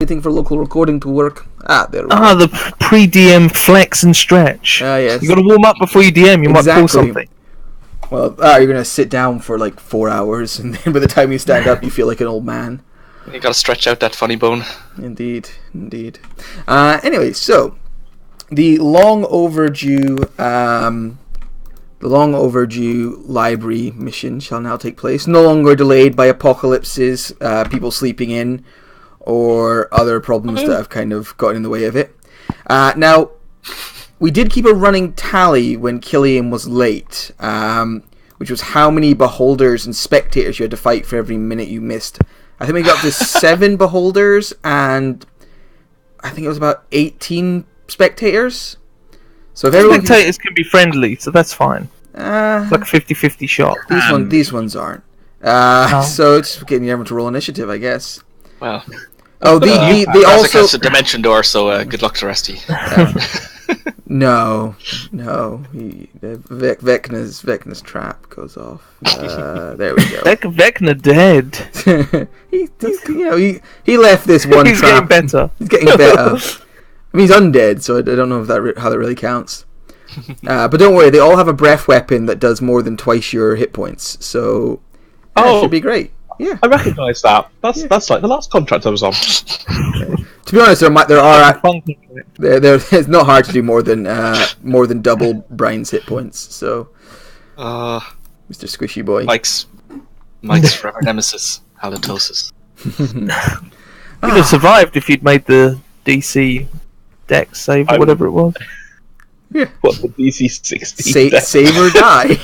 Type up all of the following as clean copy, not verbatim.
waiting for local recording to work. There we go. The pre-DM flex and stretch. Yes. You got to warm up before you DM. You might pull something. Well, you're gonna sit down for like 4 hours, and then by the time you stand up, you feel like an old man. You gotta stretch out that funny bone. Indeed. Anyway, so the long overdue library mission shall now take place. No longer delayed by apocalypses, people sleeping in, or other problems that have kind of gotten in the way of it. Now, we did keep a running tally when Killian was late, which was how many beholders and spectators you had to fight for every minute you missed. I think we got up to 7 beholders, and I think it was about 18 spectators. So if everyone spectators can be friendly, so that's fine. It's like a 50-50 shot. These ones aren't. So it's getting everyone to roll initiative, I guess. Well. They also has a dimension door, so good luck to Rusty. No. Vecna's trap goes off. There we go. Vecna dead. he left this one He's trap. getting better. He's getting better. I mean, he's undead, so I don't know if how that really counts. But don't worry, they all have a breath weapon that does more than twice your hit points, so it should be great. Yeah, I recognise that. That's like the last contract I was on. To be honest, it's not hard to do more than double Brian's hit points. So, Mr. Squishy Boy, Mike's forever nemesis, halitosis. You'd have survived if you'd made the DC dex save or whatever it was. Yeah, what, the DC 16? Save or die.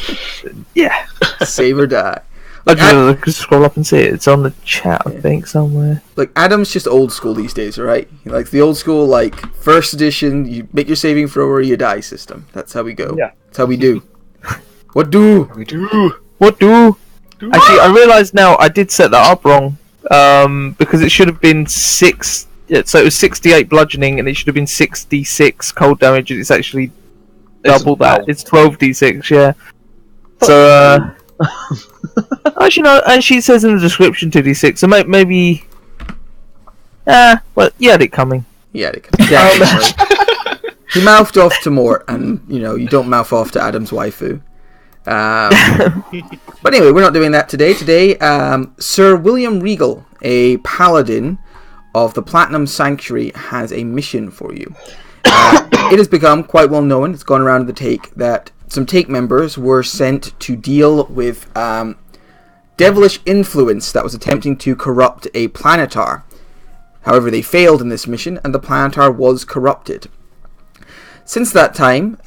Yeah, save or die. I can scroll up and see it. It's on the chat, I think, somewhere. Like, Adam's just old school these days, right? He likes the old school, like, first edition, you make your saving throw or you die system. That's how we go. Yeah. That's how we do. What do? Actually, I realise now I did set that up wrong. Because it should have been 6... Yeah, so it was 68 bludgeoning, and it should have been 66 cold damage, and it's actually double that. It's 12d6, yeah. So, actually, no, and she says in the description 2d6, so maybe... well, you had it coming. Yeah, definitely. He mouthed off to Mort, and, you don't mouth off to Adam's waifu. But anyway, we're not doing that today. Today, Sir William Regal, a paladin of the Platinum Sanctuary, has a mission for you. It has become quite well known, it's gone around the take, that some take members were sent to deal with devilish influence that was attempting to corrupt a planetar. However, they failed in this mission, and the planetar was corrupted. Since that time,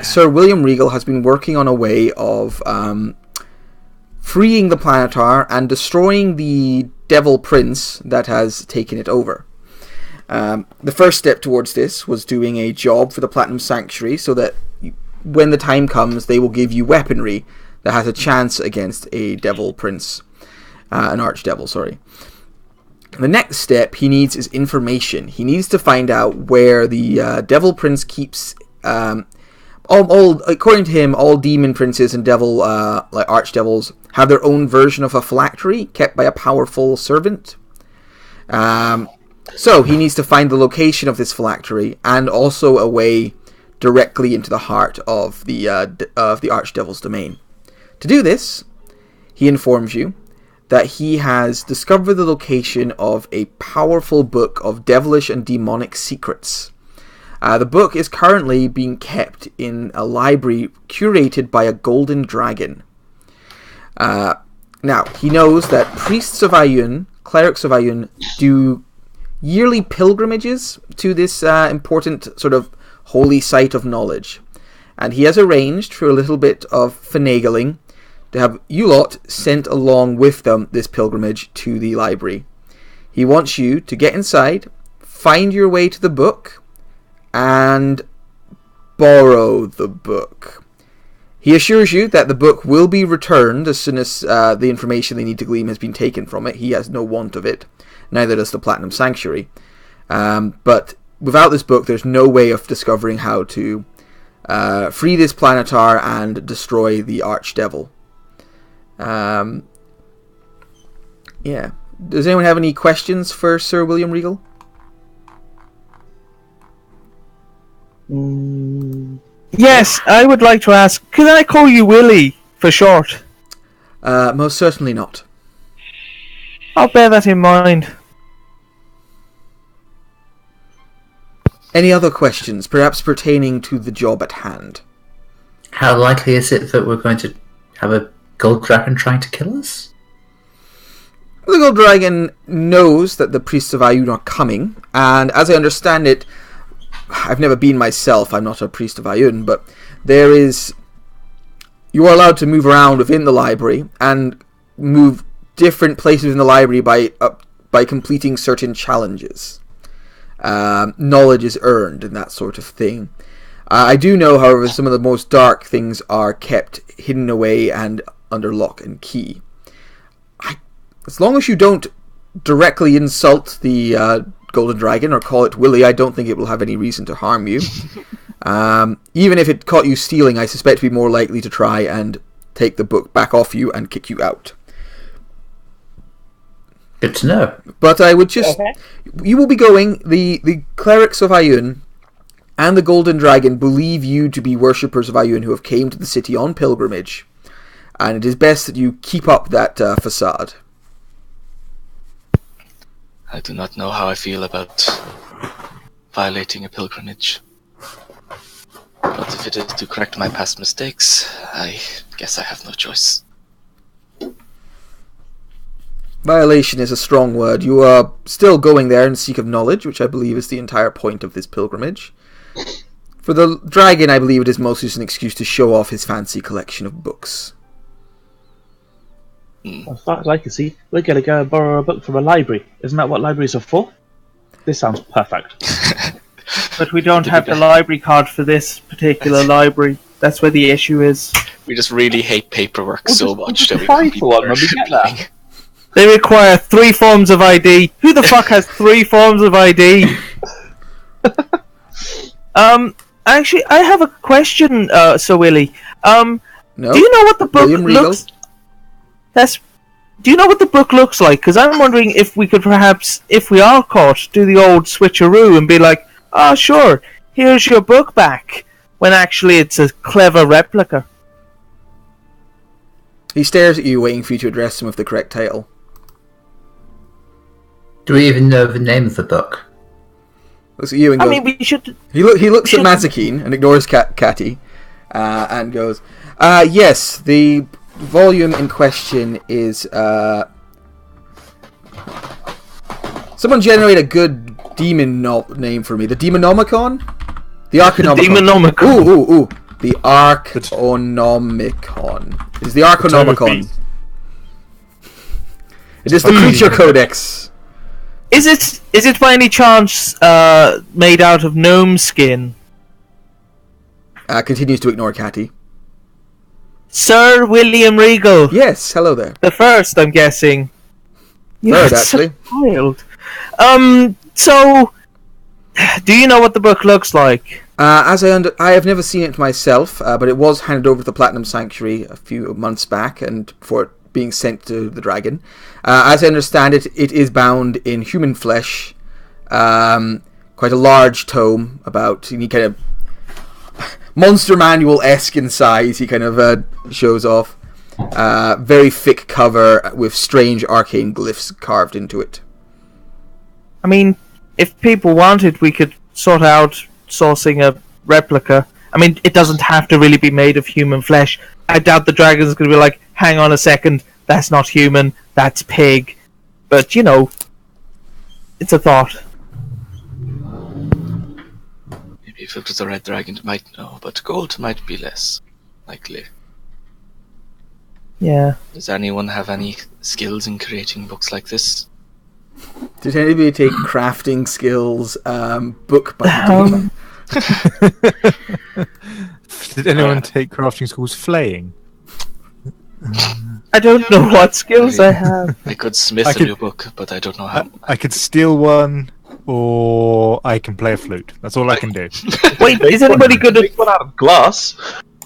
Sir William Regal has been working on a way of freeing the planetar and destroying the Devil Prince that has taken it over. The first step towards this was doing a job for the Platinum Sanctuary so that when the time comes, they will give you weaponry that has a chance against a Devil Prince, an Archdevil, sorry. The next step he needs is information. He needs to find out where the Devil Prince keeps... according to him, all demon princes and devil, like archdevils, have their own version of a phylactery kept by a powerful servant. So he needs to find the location of this phylactery and also a way directly into the heart of the archdevil's domain. To do this, he informs you that he has discovered the location of a powerful book of devilish and demonic secrets. The book is currently being kept in a library curated by a golden dragon. Now, he knows that priests of Ayun, clerics of Ayun, do yearly pilgrimages to this important sort of holy site of knowledge. And he has arranged, through a little bit of finagling, to have you lot sent along with them this pilgrimage to the library. He wants you to get inside, find your way to the book, and borrow the book. He assures you that the book will be returned as soon as the information they need to glean has been taken from it. He has no want of it. Neither does the Platinum Sanctuary. But without this book, there's no way of discovering how to free this planetar and destroy the Archdevil. Yeah. Does anyone have any questions for Sir William Regal? Yes, I would like to ask, can I call you Willie for short? Most certainly not. I'll bear that in mind. Any other questions, perhaps pertaining to the job at hand? How likely is it that we're going to have a gold dragon trying to kill us? The Gold Dragon knows that the priests of Ayun are coming, and as I understand it, I've never been myself, I'm not a priest of Ayun, but you are allowed to move around within the library and move different places in the library by completing certain challenges. Knowledge is earned and that sort of thing. I do know, however, some of the most dark things are kept hidden away and under lock and key. As long as you don't directly insult the Golden Dragon or call it Willie, I don't think it will have any reason to harm you. Even if it caught you stealing, I suspect it would be more likely to try and take the book back off you and kick you out. Good to know. But I would just... Okay. You will be going... The clerics of Ayun and the Golden Dragon believe you to be worshippers of Ayun who have came to the city on pilgrimage. And it is best that you keep up that facade. I do not know how I feel about violating a pilgrimage. But if it is to correct my past mistakes, I guess I have no choice. Violation is a strong word. You are still going there in seek of knowledge, which I believe is the entire point of this pilgrimage. For the dragon, I believe it is mostly just an excuse to show off his fancy collection of books. As far as I can see, we're going to go and borrow a book from a library. Isn't that what libraries are for? This sounds perfect. But we don't have the library card for this particular library. That's where the issue is. We just really hate paperwork so much that we can't be one when we get that. They require 3 forms of ID. Who the fuck has 3 forms of ID? Actually, I have a question, Sir Willie. No? Do you know what the book looks? Do you know what the book looks like? Because I'm wondering if we could perhaps, if we are caught, do the old switcheroo and be like, "Oh, sure, here's your book back," when actually it's a clever replica. He stares at you, waiting for you to address him with the correct title. Do we even know the name of the book? Looks at you and goes... I mean, we should... He looks at Mazikeen and ignores Catty, and goes, yes, the volume in question is... Someone generate a good demon name for me. The Demonomicon? The Arcanomicon. The Demonomicon. Ooh. The Arcanomicon. It is the Arcanomicon. It is the Creature Codex. Is it by any chance made out of gnome skin? Continues to ignore Catty. Sir William Regal. Yes, hello there. The first, I'm guessing. Third, actually. Wild. So, do you know what the book looks like? I have never seen it myself, but it was handed over to the Platinum Sanctuary a few months back, and before it being sent to the dragon. As I understand it, it is bound in human flesh. Quite a large tome, about he kind of Monster Manual-esque in size. He kind of shows off. Very thick cover with strange arcane glyphs carved into it. I mean, if people wanted, we could sort out sourcing a replica. I mean, it doesn't have to really be made of human flesh. I doubt the dragon's going to be like, hang on a second, that's not human, that's pig. But, you know, it's a thought. Maybe if it was a red dragon, it might know, but gold might be less likely. Yeah. Does anyone have any skills in creating books like this? Did anybody take crafting skills, book binding? Did anyone take crafting schools flaying? I don't know what skills I have. I could smith a new book, but I don't know how. I could steal one, or I can play a flute. That's all I can do. Wait, is anybody good at one out of glass?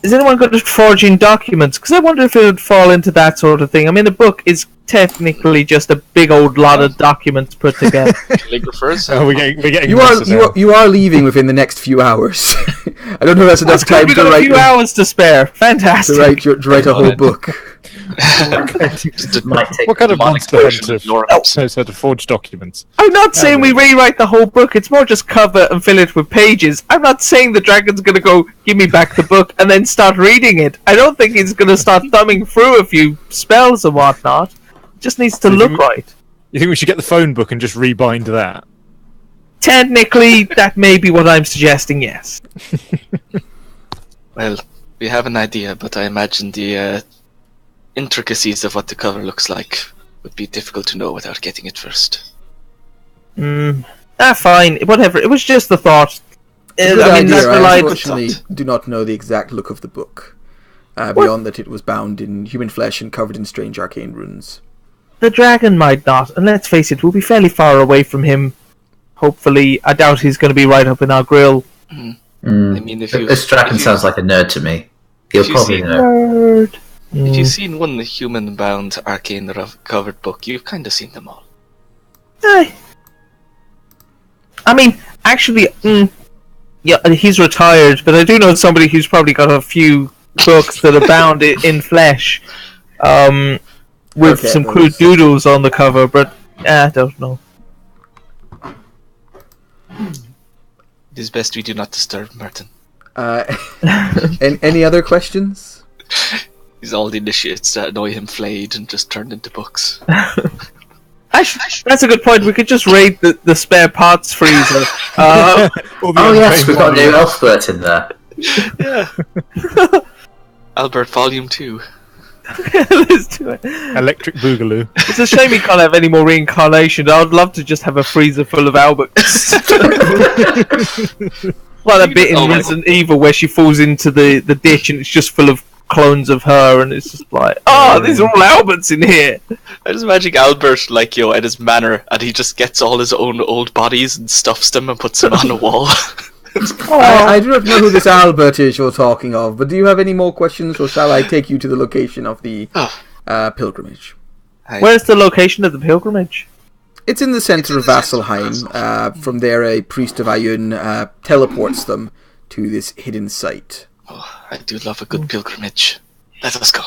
is anyone good at forging documents? Because I wonder if it would fall into that sort of thing. I mean, a book is technically just a big old lot of documents put together. Calligraphers? Oh, we're getting You are leaving within the next few hours. I don't know if that's enough time We've to got a write few hours to spare. Fantastic. to write a whole book. Might take What kind of demonic monster version hunter of Lawrence. knows how to forge documents? I'm not saying we rewrite the whole book. It's more just cover and fill it with pages. I'm not saying the dragon's going to go, give me back the book, and then start reading it. I don't think he's going to start thumbing through a few spells and whatnot. It just needs to look right. You think we should get the phone book and just rebind that? Technically, that may be what I'm suggesting, yes. Well, we have an idea, but I imagine the intricacies of what the cover looks like would be difficult to know without getting it first. Fine. Whatever. It was just the thought. Good I mean, idea. that's I relied. unfortunately do not know the exact look of the book, beyond that it was bound in human flesh and covered in strange arcane runes. The dragon might not, and let's face it, we'll be fairly far away from him. Hopefully, I doubt he's going to be right up in our grill. I mean, if you This dragon sounds like a nerd to me. He'll if you probably see- know. Nerd. If you've seen one human-bound arcane covered book, you've kind of seen them all. I mean, actually, yeah, he's retired, but I do know somebody who's probably got a few books that are bound in flesh, with Okay, some well, crude doodles on the cover, but I don't know. It is best we do not disturb Martin. Any other questions? He's all the initiates that annoy him flayed and just turned into books. Actually, that's a good point. We could just raid the spare parts freezer. All the Oh yes, untrained we've got new warriors. Elfbert in there. Yeah. Albert Volume 2. Let's do it. Electric Boogaloo. It's a shame we can't have any more reincarnations. I would love to just have a freezer full of Alberts. Like a bit in Oh my Resident Evil where she falls into the ditch and it's just full of clones of her, and it's just like, these are all Alberts in here. I just imagine Albert, like, at his manor, and he just gets all his own old bodies and stuffs them and puts them on a wall. I do not know who this Albert is you're talking of, but do you have any more questions, or shall I take you to the location of the pilgrimage? Where's the location of the pilgrimage? It's in the centre of Vasselheim. From there, a priest of Ayun teleports them to this hidden site. Oh, I do love a good pilgrimage. Let us go.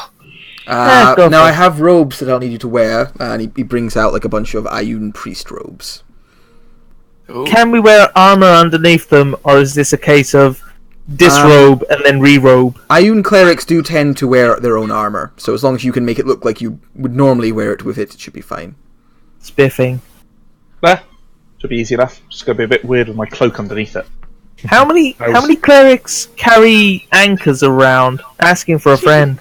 Go Now, for I it. have robes that I'll need you to wear, and he brings out like a bunch of Ayun priest robes. Ooh. Can we wear armor underneath them, or is this a case of disrobe and then re-robe? Ayun clerics do tend to wear their own armor, so as long as you can make it look like you would normally wear it with it, it should be fine. Spiffing. Should be easy enough. Just gonna be a bit weird with my cloak underneath it. How many clerics carry anchors around asking for a friend?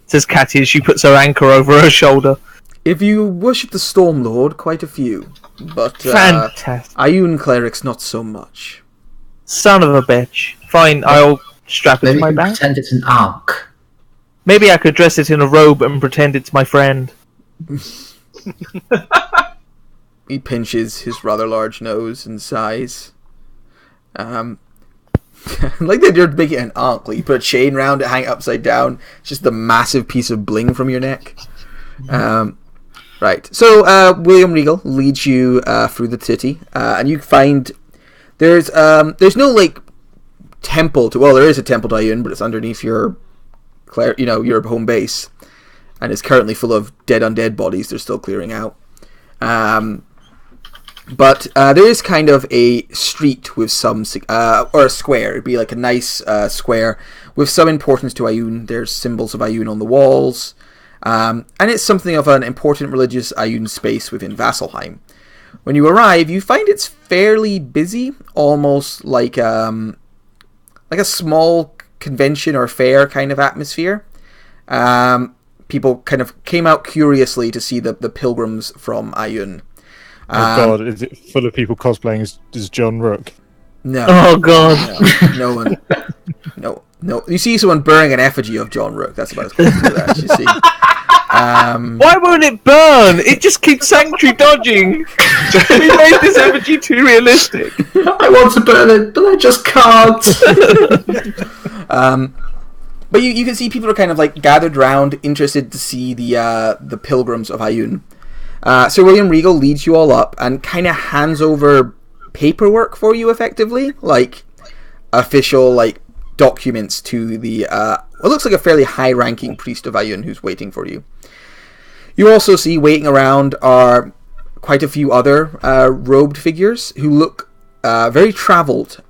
Says Catty as she puts her anchor over her shoulder. If you worship the Storm Lord, quite a few, but Fantastic. Ayun clerics not so much. Son of a bitch. Fine, I'll strap it Maybe to my you can back. pretend it's an ark. Maybe I could dress it in a robe and pretend it's my friend. He pinches his rather large nose and sighs. Like that you're making an ankh. Like you put a chain round it, hang it upside down. It's just a massive piece of bling from your neck. Right. So William Regal leads you through the city, and you find there's no like temple to. Well, there is a temple to Ayun, but it's underneath your home base, and it's currently full of dead undead bodies. They're still clearing out. But there is kind of a street with some, or a square. It'd be like a nice square with some importance to Ayun. There's symbols of Ayun on the walls. And it's something of an important religious Ayun space within Vasselheim. When you arrive, you find it's fairly busy, almost like a small convention or fair kind of atmosphere. People kind of came out curiously to see the pilgrims from Ayun. Oh god, is it full of people cosplaying as John Rook? No. Oh god. No one. No. You see someone burning an effigy of John Rook. That's about as close to that, you see. Why won't it burn? It just keeps sanctuary dodging. We made this effigy too realistic. I want to burn it, but I just can't. But you can see people are kind of like gathered round, interested to see the pilgrims of Ioun. Sir William Regal leads you all up and kind of hands over paperwork for you, effectively, like official like documents to the what looks like a fairly high-ranking priest of Ioun who's waiting for you. You also see waiting around are quite a few other robed figures who look very travelled.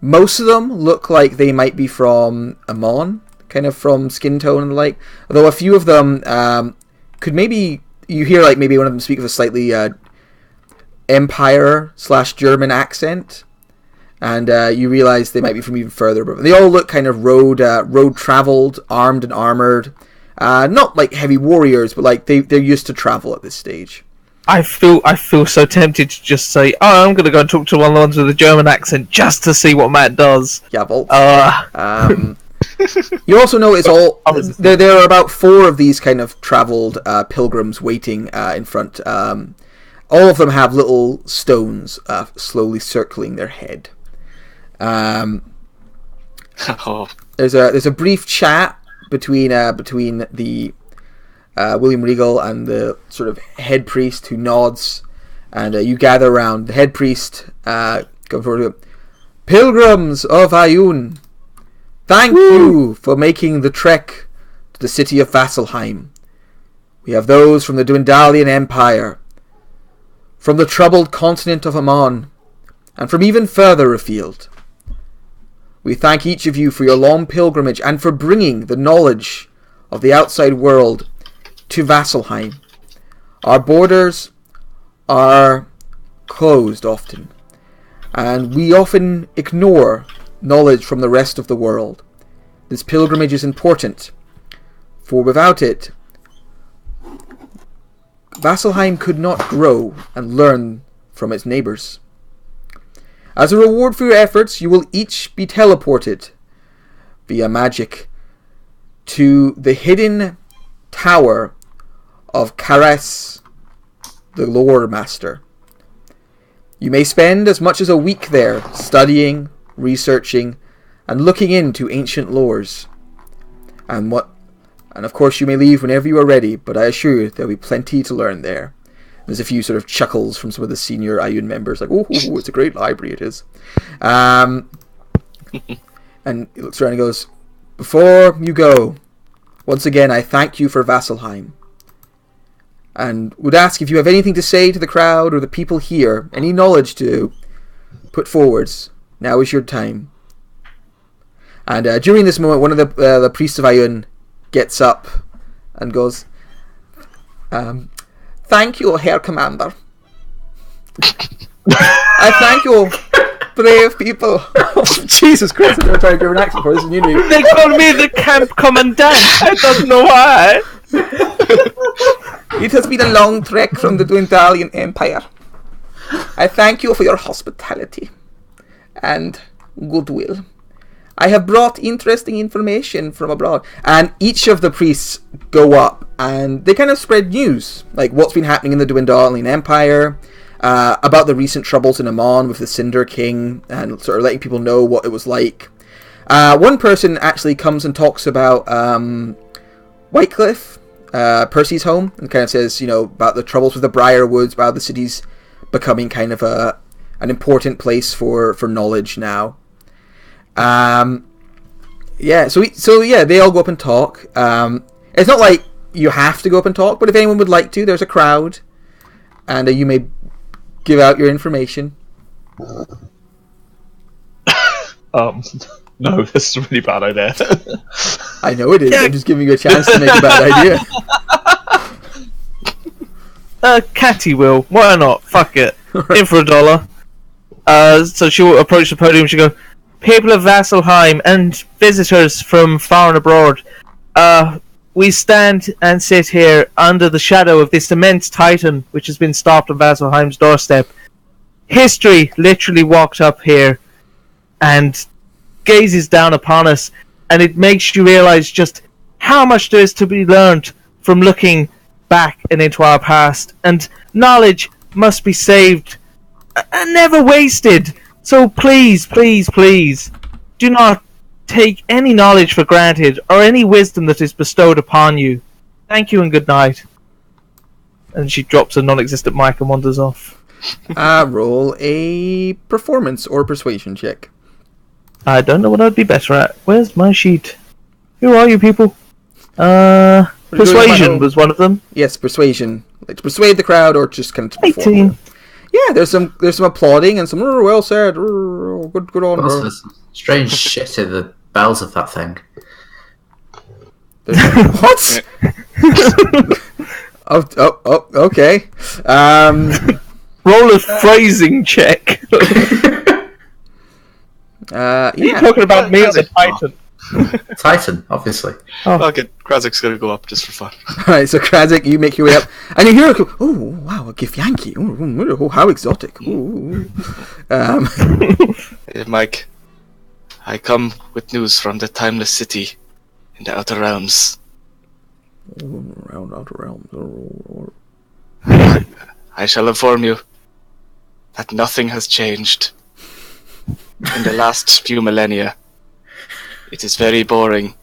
Most of them look like they might be from Amon, kind of from skin tone and the like. Although a few of them could maybe... You hear like maybe one of them speak with a slightly Empire/German accent. And you realise they might be from even further above. They all look kind of road-travelled, armed and armoured. Not like heavy warriors, but like they're used to travel at this stage. I feel so tempted to just say, "Oh, I'm going to go and talk to one of the ones with a German accent just to see what Matt does." Jawohl. You also know it's all there are about 4 of these kind of travelled pilgrims waiting in front. All of them have little stones slowly circling their head. There's a brief chat between the William Regal and the sort of head priest, who nods, and you gather around. The head priest comes forward to him. Pilgrims of Ioun, thank you for making the trek to the city of Vasselheim. We have those from the Dwendalian Empire, from the troubled continent of Amon, and from even further afield. We thank each of you for your long pilgrimage and for bringing the knowledge of the outside world to Vasselheim. Our borders are closed often, and we often ignore knowledge from the rest of the world. This pilgrimage is important, for without it, Vasselheim could not grow and learn from its neighbours. As a reward for your efforts, you will each be teleported via magic to the hidden tower of Kares, the Lore Master. You may spend as much as a week there, studying, researching, and looking into ancient lores. And of course you may leave whenever you are ready, but I assure you there will be plenty to learn there. There's a few sort of chuckles from some of the senior Ioun members, like, oh, it's a great library, it is. And he looks around and goes, before you go, once again, I thank you for Vasselheim. And would ask if you have anything to say to the crowd or the people here, any knowledge to put forwards. Now is your time. And during this moment, one of the priests of Ioun gets up and goes, thank you, Herr Commander. I thank you, brave people. Jesus Christ, I'm trying to do an accent for this, and you knew. They call me the camp commandant. I don't know why. It has been a long trek from the Dwendalian Empire. I thank you for your hospitality and goodwill. I have brought interesting information from abroad. And each of the priests go up and they kind of spread news, like what's been happening in the Dwendalian Empire, about the recent troubles in Amon with the Cinder King, and sort of letting people know what it was like. One person actually comes and talks about Whitecliff, Percy's home, and kind of says, about the troubles with the Briarwoods, about the city's becoming kind of an important place for knowledge now. So they all go up and talk. It's not like you have to go up and talk, but if anyone would like to, there's a crowd, and you may give out your information. No, this is a really bad idea. I know it is. I'm just giving you a chance to make a bad idea. Catty will. Why not? Fuck it. In for $1. So she'll approach the podium. She'll go, people of Vasselheim and visitors from far and abroad, we stand and sit here under the shadow of this immense titan which has been stopped on Vasselheim's doorstep. History literally walked up here and gazes down upon us, and it makes you realize just how much there is to be learned from looking back and into our past, and knowledge must be saved and never wasted. So please, please, please, do not take any knowledge for granted or any wisdom that is bestowed upon you. Thank you and good night. And she drops a non-existent mic and wanders off. Roll a performance or persuasion check. I don't know what I'd be better at. Where's my sheet? Who are you people? Persuasion was one of them. Yes, persuasion. Like to persuade the crowd or just kind of to perform. 18. Yeah, there's some applauding and some well said. Good on Also, her. there's some strange shit in the bowels of that thing. What? oh, okay. Roll a phrasing check. Yeah. Talking about me as a Titan. Titan, obviously. Okay, Krazik's gonna go up just for fun. Alright, so Krazik, you make your way up, and you hear a oh, wow, a Githyanki. Oh, how exotic. Ooh. Hey, Mike, I come with news from the Timeless City in the Outer Realms. Around outer realms. I shall inform you that nothing has changed in the last few millennia. It is very boring.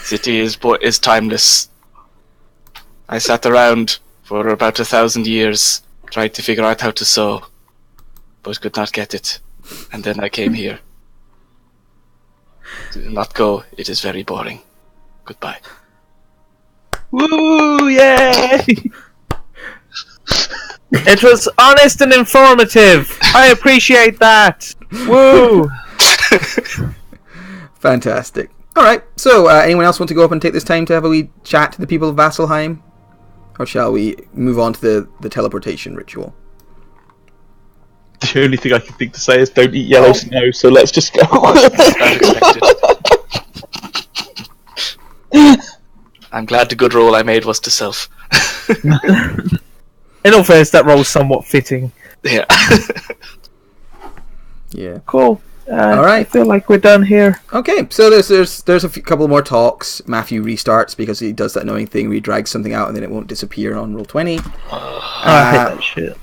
City is timeless. I sat around for about 1,000 years, tried to figure out how to sew, but could not get it. And then I came here. Do not go. It is very boring. Goodbye. Woo! Yay! It was honest and informative. I appreciate that. Woo! Fantastic. Alright, so anyone else want to go up and take this time to have a wee chat to the people of Vasselheim? Or shall we move on to the teleportation ritual? The only thing I can think to say is don't eat yellow snow, so let's just go. I'm glad the good roll I made was to self. In all fairness, that roll's somewhat fitting. Yeah. Yeah. Cool. Alright. I feel like we're done here. Okay, so there's a couple more talks. Matthew restarts because he does that annoying thing where he drags something out and then it won't disappear on roll 20. I hate that shit.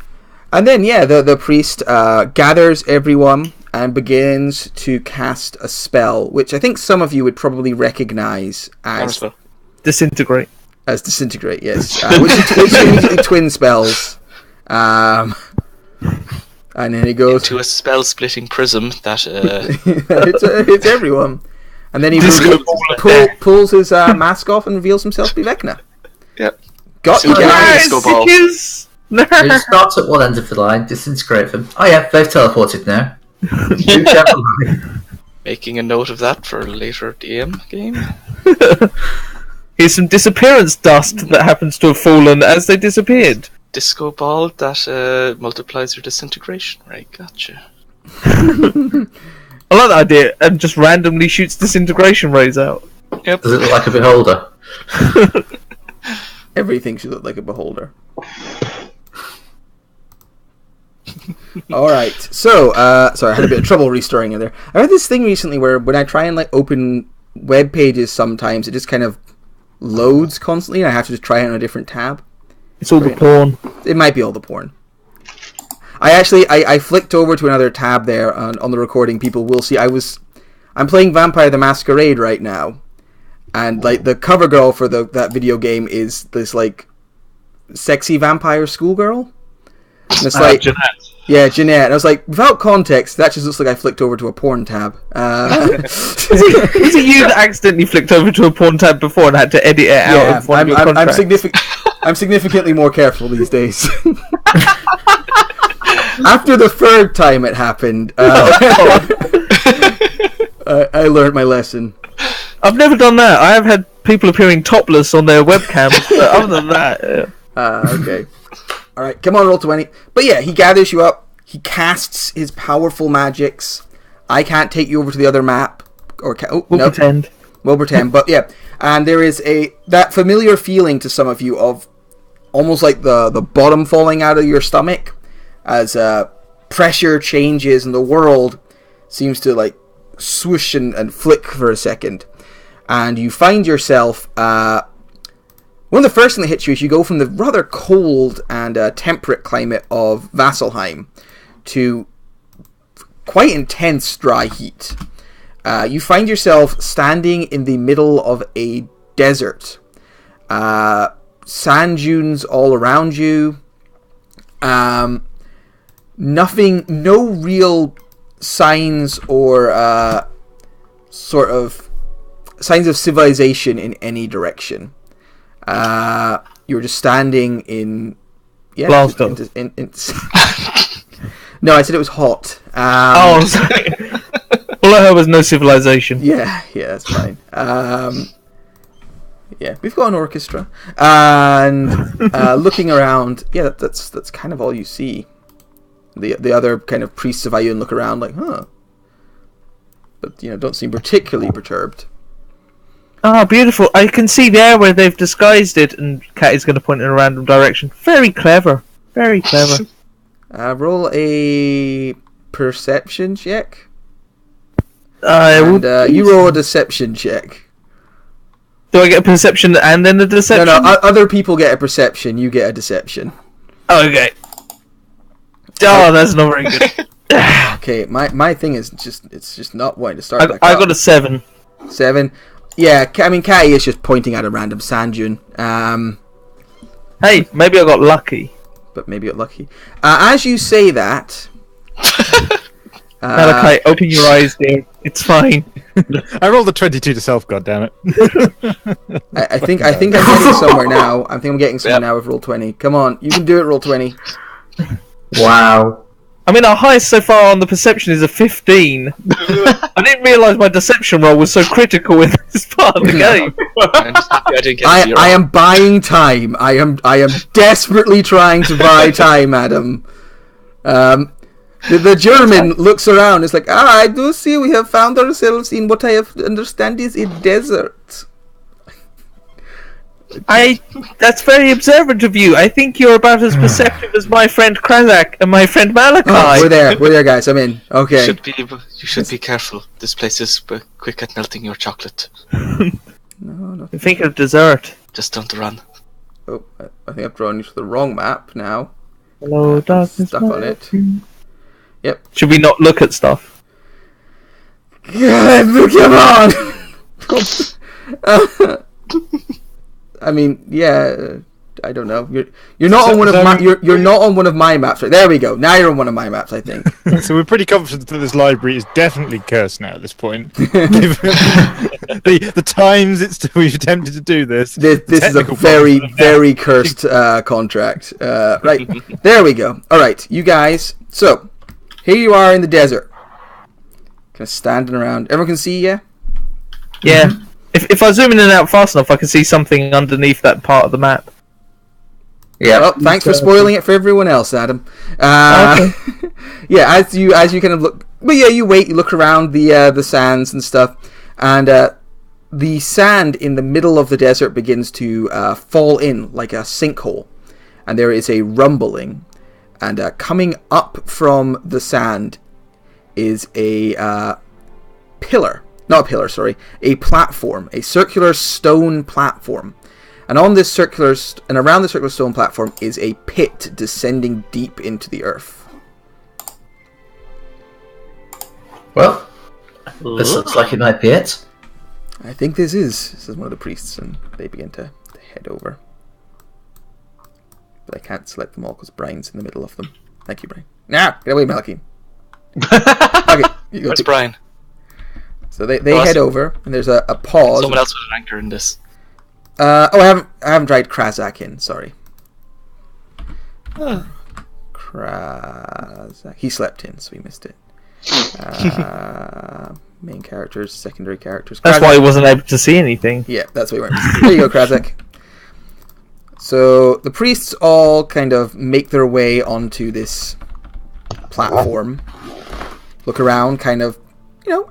And then, yeah, the priest gathers everyone and begins to cast a spell, which I think some of you would probably recognize as Disintegrate. As Disintegrate, yes. Which is immediately twin spells. And then he goes to a spell-splitting prism that it's everyone. And then he pulls his mask off and reveals himself to be Vecna. Yep. Got you guys. Who starts at one end of the line, disintegrate them. Oh yeah, they've teleported now. Making a note of that for a later DM game. Here's some disappearance dust that happens to have fallen as they disappeared. Disco ball that multiplies your disintegration rate. Gotcha. I like that idea, and just randomly shoots disintegration rays out. Yep. Does it look like a beholder? Everything should look like a beholder. Alright, so, sorry, I had a bit of trouble restoring it there. I had this thing recently where when I try and open web pages sometimes, it just kind of loads constantly and I have to just try it on a different tab. It's all the porn. It might be all the porn. I flicked over to another tab there on the recording. People will see I'm playing Vampire the Masquerade right now, and the cover girl for that video game is this sexy vampire schoolgirl. And it's Jeanette. Yeah, Jeanette. And I was like, without context, that just looks like I flicked over to a porn tab. Was it you that accidentally flicked over to a porn tab before and had to edit it out of one of your contracts? I'm significantly more careful these days. After the third time it happened, I learned my lesson. I've never done that. I have had people appearing topless on their webcams, but other than that... Okay. Alright, come on, roll 20. But yeah, he gathers you up. He casts his powerful magics. I can't take you over to the other map. We'll pretend. We'll pretend, but yeah. And there is that familiar feeling to some of you of almost like the bottom falling out of your stomach as pressure changes and the world seems to swoosh and flick for a second. And you find yourself... one of the first things that hits you is you go from the rather cold and temperate climate of Vasselheim to quite intense dry heat. You find yourself standing in the middle of a desert. Sand dunes all around you. Nothing, no real signs or sort of signs of civilization in any direction. You're just standing in... Yeah, Glasgow. No, I said it was hot. Oh, sorry. All I heard was no civilization. Yeah, that's fine. Yeah, we've got an orchestra. And looking around, yeah, that's kind of all you see. The other kind of priests of Ioun look around like, huh. But, don't seem particularly perturbed. Ah, beautiful. I can see there where they've disguised it, and Cat is going to point in a random direction. Very clever. Very clever. Roll a perception check. You roll a deception check. Do I get a perception and then a deception? No, other people get a perception, you get a deception. Okay. Oh, that's not very good. Okay, my thing is it's just not wanting to start back I up. got a 7. 7. Yeah, Catty is just pointing at a random sand dune. Hey, maybe I got lucky. But maybe you're lucky. As you say that... Malachi, open your eyes, dear. It's fine. I rolled a 22 to self, goddammit. I think I'm getting somewhere now. I think I'm getting somewhere now with roll 20. Come on, you can do it, roll 20. Wow. I mean, our highest so far on the perception is a 15. I didn't realise my deception roll was so critical in this part of the game. I'm just happy I didn't get I 0. am buying time. I am desperately trying to buy time, Adam. The German looks around. It's like, I do see we have found ourselves in what I understand is a desert. That's very observant of you. I think you're about as perceptive as my friend Krazak and my friend Malachi. Oh, we're there, guys. I'm in. Okay. You should be careful. This place is quick at melting your chocolate. No. Think of dessert. Just don't run. Oh, I think I've drawn you to the wrong map now. Hello, darkness. Stuff on it. Yep. Should we not look at stuff? Come on! I mean, yeah. I don't know. You're not on one of my you're not on one of my maps. Right? There we go. Now you're on one of my maps, I think. So we're pretty confident that this library is definitely cursed now at this point. the times we've attempted to do this. This is a very, very cursed contract. Right. There we go. Alright, you guys. So, here you are in the desert. Kind of standing around. Everyone can see you? Yeah. If I zoom in and out fast enough, I can see something underneath that part of the map. Yeah. Well, thanks for spoiling it for everyone else, Adam. Okay. Yeah, as you kind of look, but yeah, you wait, you look around the sands and stuff, and the sand in the middle of the desert begins to fall in like a sinkhole, and there is a rumbling, and coming up from the sand is a pillar, not a pillar, sorry, a platform, a circular stone platform. And on this and around the circular stone platform is a pit descending deep into the earth. Well, this looks like it might be it. I think this is one of the priests, and they begin to head over. But I can't select them all because Brian's in the middle of them. Thank you, Brian. Nah, get away, Malachi. Okay, you go. Where's Brian? So they head over, and there's a pause. Someone else with an anchor in this. I haven't tried Krazak in. Sorry. Krazak. He slept in, so we missed it. Main characters, secondary characters. That's Krazak. why he wasn't able to see anything. Yeah, that's why we weren't. There you go, Krazak. So the priests all kind of make their way onto this platform. Look around, kind of,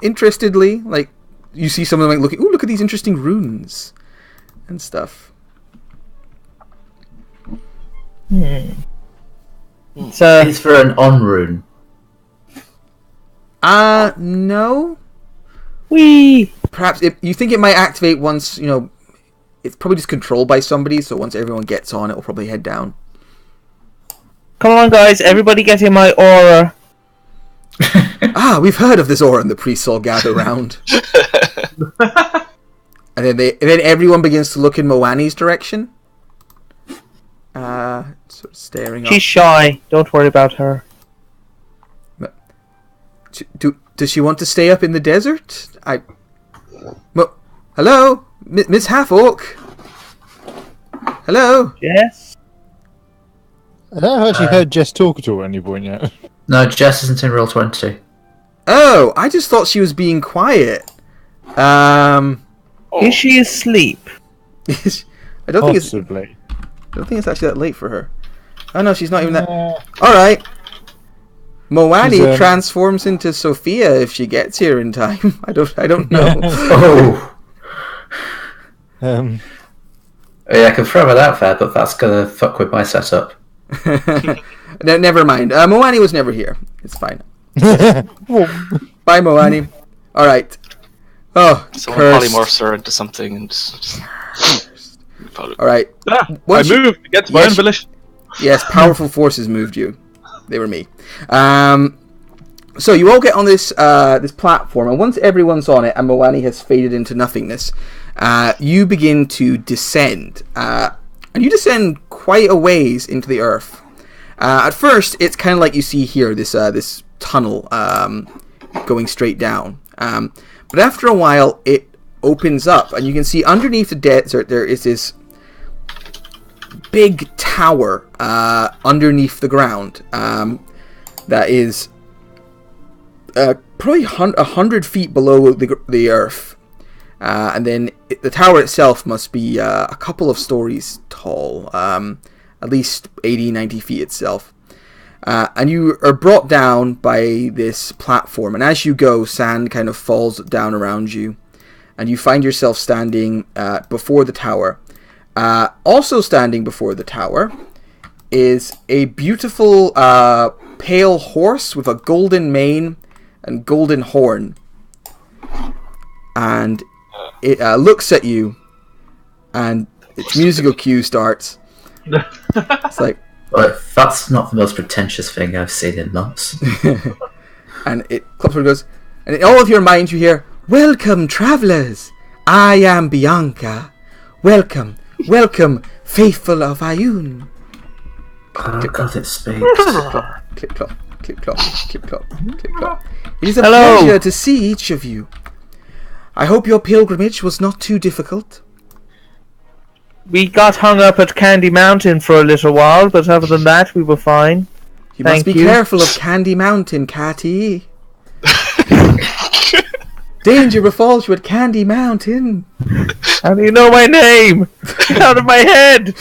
interestedly. Like you see some of them like looking. Ooh, look at these interesting runes and stuff. So It's for an on rune. No. we. Perhaps you think it might activate once, it's probably just controlled by somebody, so once everyone gets on, it will probably head down. Come on, guys! Everybody get in my aura. We've heard of this Orin. The priests all gather round. And then everyone begins to look in Moani's direction. Sort of staring up. She's shy. Don't worry about her. Does she want to stay up in the desert? Hello? Miss Half-Orc? Hello? Yes? I haven't actually heard Jess talk at all at any point yet. No, Jess isn't in Roll20. Oh, I just thought she was being quiet. Is she asleep? I don't think it's actually that late for her. Oh no, she's not even that. Alright. Moani transforms into Sophia if she gets here in time. I don't know. Yeah, I can throw it out there, but that's gonna fuck with my setup. No, never mind. Moani was never here. It's fine. Bye, Moani. Alright. Oh, someone polymorphs her into something and just... Alright. I moved against my own volition. Yes, powerful forces moved you. They were me. So you all get on this this platform, and once everyone's on it and Moani has faded into nothingness, you begin to descend. And you descend quite a ways into the earth. At first, it's kind of like you see here, this tunnel going straight down. But after a while, it opens up, and you can see underneath the desert there is this big tower underneath the ground that is probably 100 feet below the earth. And then the tower itself must be a couple of stories tall, at least 80-90 feet itself. And you are brought down by this platform, and as you go, sand kind of falls down around you, and you find yourself standing before the tower. Also standing before the tower is a beautiful pale horse with a golden mane and golden horn. And it looks at you, and its musical cue starts. It's like... But that's not the most pretentious thing I've seen in months. And it claps and goes, and in all of your mind you hear, "Welcome, travellers! I am Bianca. Welcome, welcome, faithful of Ayun." Oh God, it speaks. Clip clop, clip clop, clip clop, clip clop. It is a Hello. pleasure to see each of you. I hope your pilgrimage was not too difficult. We got hung up at Candy Mountain for a little while, but other than that, we were fine. You must be careful of Candy Mountain, Catty. Danger befalls you at Candy Mountain. How do you know my name? Get out of my head!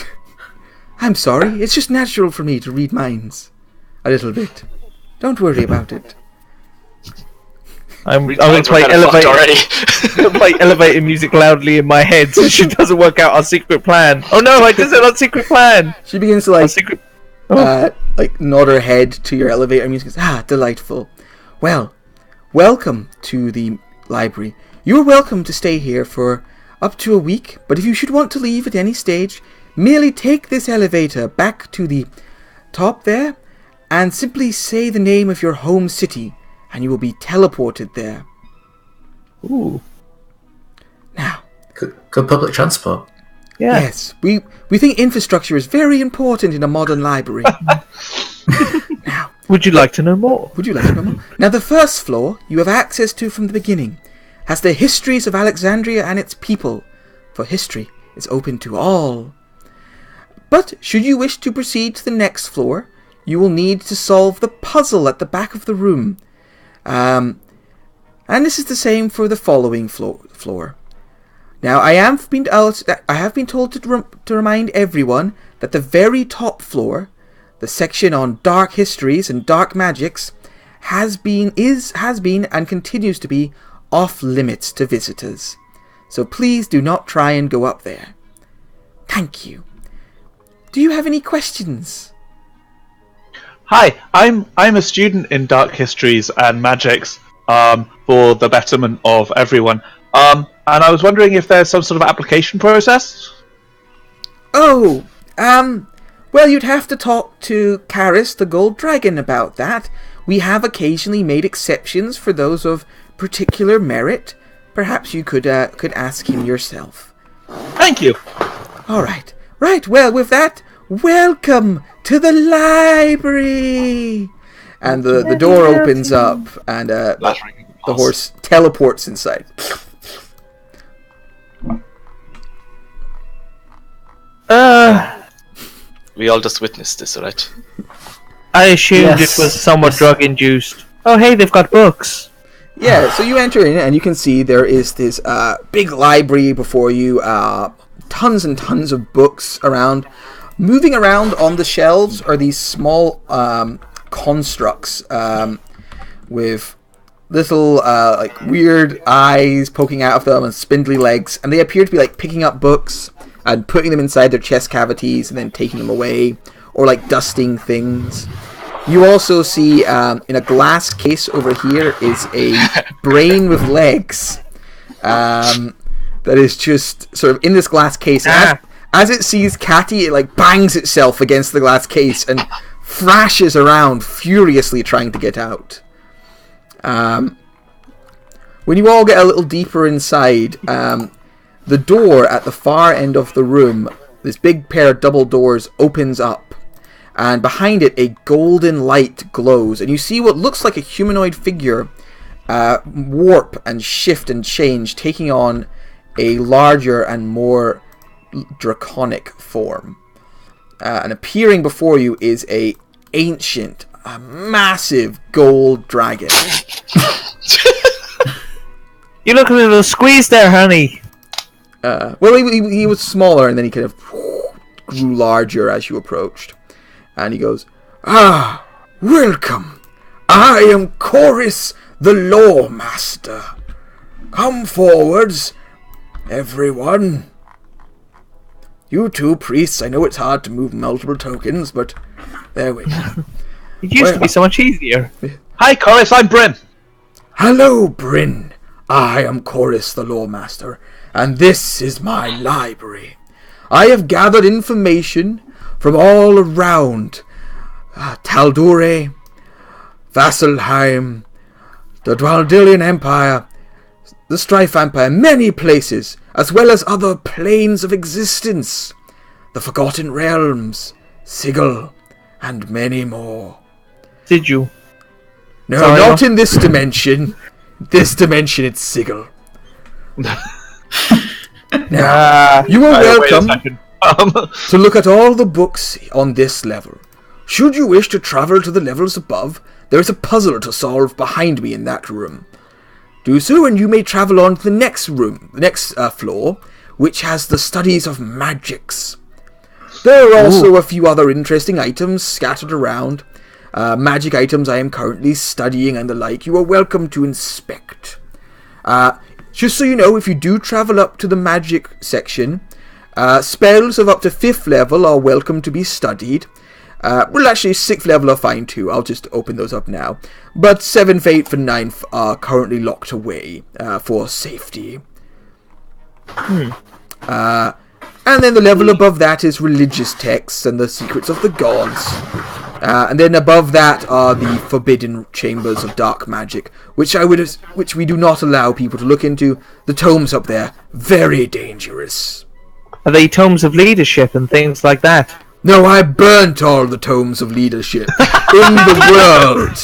I'm sorry, it's just natural for me to read minds. A little bit. Don't worry about it. I'm going to play elevator music loudly in my head so she doesn't work out our secret plan. Oh no, I just said our secret plan! She begins to nod her head to your elevator music. Delightful. Well, welcome to the library. You are welcome to stay here for up to a week, but if you should want to leave at any stage, merely take this elevator back to the top there, and simply say the name of your home city, and you will be teleported there. Ooh. Now. Good public transport. Yeah. Yes, we think infrastructure is very important in a modern library. Now, would you like to know more? Now, the first floor you have access to from the beginning has the histories of Alexandria and its people, for history is open to all. But should you wish to proceed to the next floor, you will need to solve the puzzle at the back of the room. And this is the same for the following floor. Now, I have been told to remind everyone that the very top floor, the section on dark histories and dark magics, has been and continues to be off limits to visitors. So please do not try and go up there. Thank you. Do you have any questions? Hi, I'm a student in dark histories and magics for the betterment of everyone. And I was wondering if there's some sort of application process? Well, you'd have to talk to Karis the Gold Dragon about that. we have occasionally made exceptions for those of particular merit. Perhaps you could ask him yourself. Thank you. All right. Right, well, with that, welcome to the library! And the door opens up, and the horse teleports inside. We all just witnessed this, right? I assumed Yes. it was somewhat drug-induced. Oh, hey, they've got books. Yeah, so you enter in, and you can see there is this big library before you, tons and tons of books around. Moving around on the shelves are these small constructs with little like weird eyes poking out of them and spindly legs, and they appear to be like picking up books and putting them inside their chest cavities and then taking them away, or like dusting things. You also see in a glass case over here is a brain with legs that is just sort of in this glass case. As it sees Catty, it like bangs itself against the glass case and thrashes around furiously trying to get out. When you all get a little deeper inside, the door at the far end of the room, this big pair of double doors, opens up. And behind it, a golden light glows. And you see what looks like a humanoid figure warp and shift and change, taking on a larger and more draconic form. And appearing before you is a massive gold dragon. You look a little squeezed there, honey. Well, he was smaller, and then he kind of grew larger as you approached. And he goes, welcome. I am Chorus the Law Master. Come forwards, everyone. You two priests, I know it's hard to move multiple tokens, but there we go. It used to be so much easier. Hi, Chorus, I'm Bryn. Hello, Bryn. I am Chorus the Lawmaster, and this is my library. I have gathered information from all around Taldure, Vasselheim, the Dwaldillian Empire, the Strife Empire, many places, as well as other planes of existence, the Forgotten Realms, Sigil, and many more. Did you? No, Sorry, not in this dimension. This dimension, it's Sigil. Now, you are welcome to look at all the books on this level. Should you wish to travel to the levels above, there is a puzzle to solve behind me in that room. Do so, and you may travel on to the next room, the next floor, which has the studies of magics. There are also a few other interesting items scattered around. Magic items I am currently studying and the like. You are welcome to inspect. Just so you know, if you do travel up to the magic section, spells of up to 5th level are welcome to be studied. Well, actually, 6th level are fine too. I'll just open those up now. But 7th, 8th, and 9th are currently locked away for safety. And then the level above that is religious texts and the secrets of the gods. And then above that are the forbidden chambers of dark magic, which we do not allow people to look into. The tomes up there, very dangerous. Are they tomes of leadership and things like that? No, I burnt all the tomes of leadership in the world.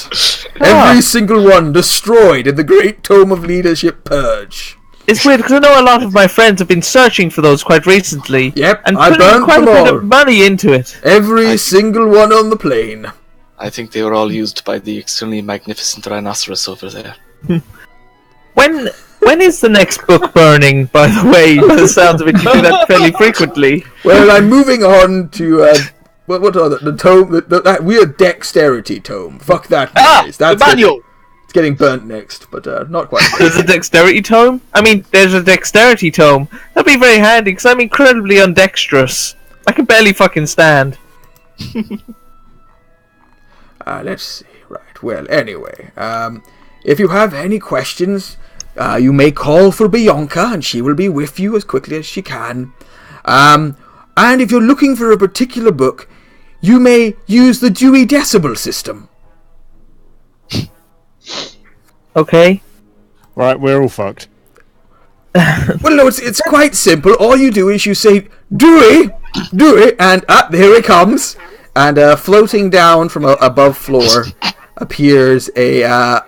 Every single one destroyed in the great tome of leadership purge. It's weird because I know a lot of my friends have been searching for those quite recently. Yep, and I putting burnt quite them a bit all. of money into it. Every single one on the plane. I think they were all used by the extremely magnificent rhinoceros over there. When is the next book burning, by the way? By the sounds of it, you do that fairly frequently. Well, I'm moving on to what are the tome? That weird dexterity tome. Fuck that noise. The manual! It's getting burnt next, but not quite. There's a dexterity tome? I mean, there's a dexterity tome. That'd be very handy, because I'm incredibly undexterous. I can barely fucking stand. Let's see. Right. Well, anyway, if you have any questions, you may call for Bianca, and she will be with you as quickly as she can. And if you're looking for a particular book, you may use the Dewey Decibel system. Okay. Right, we're all fucked. Well, no, it's quite simple. All you do is you say, do it, and there it comes. And floating down from above floor appears a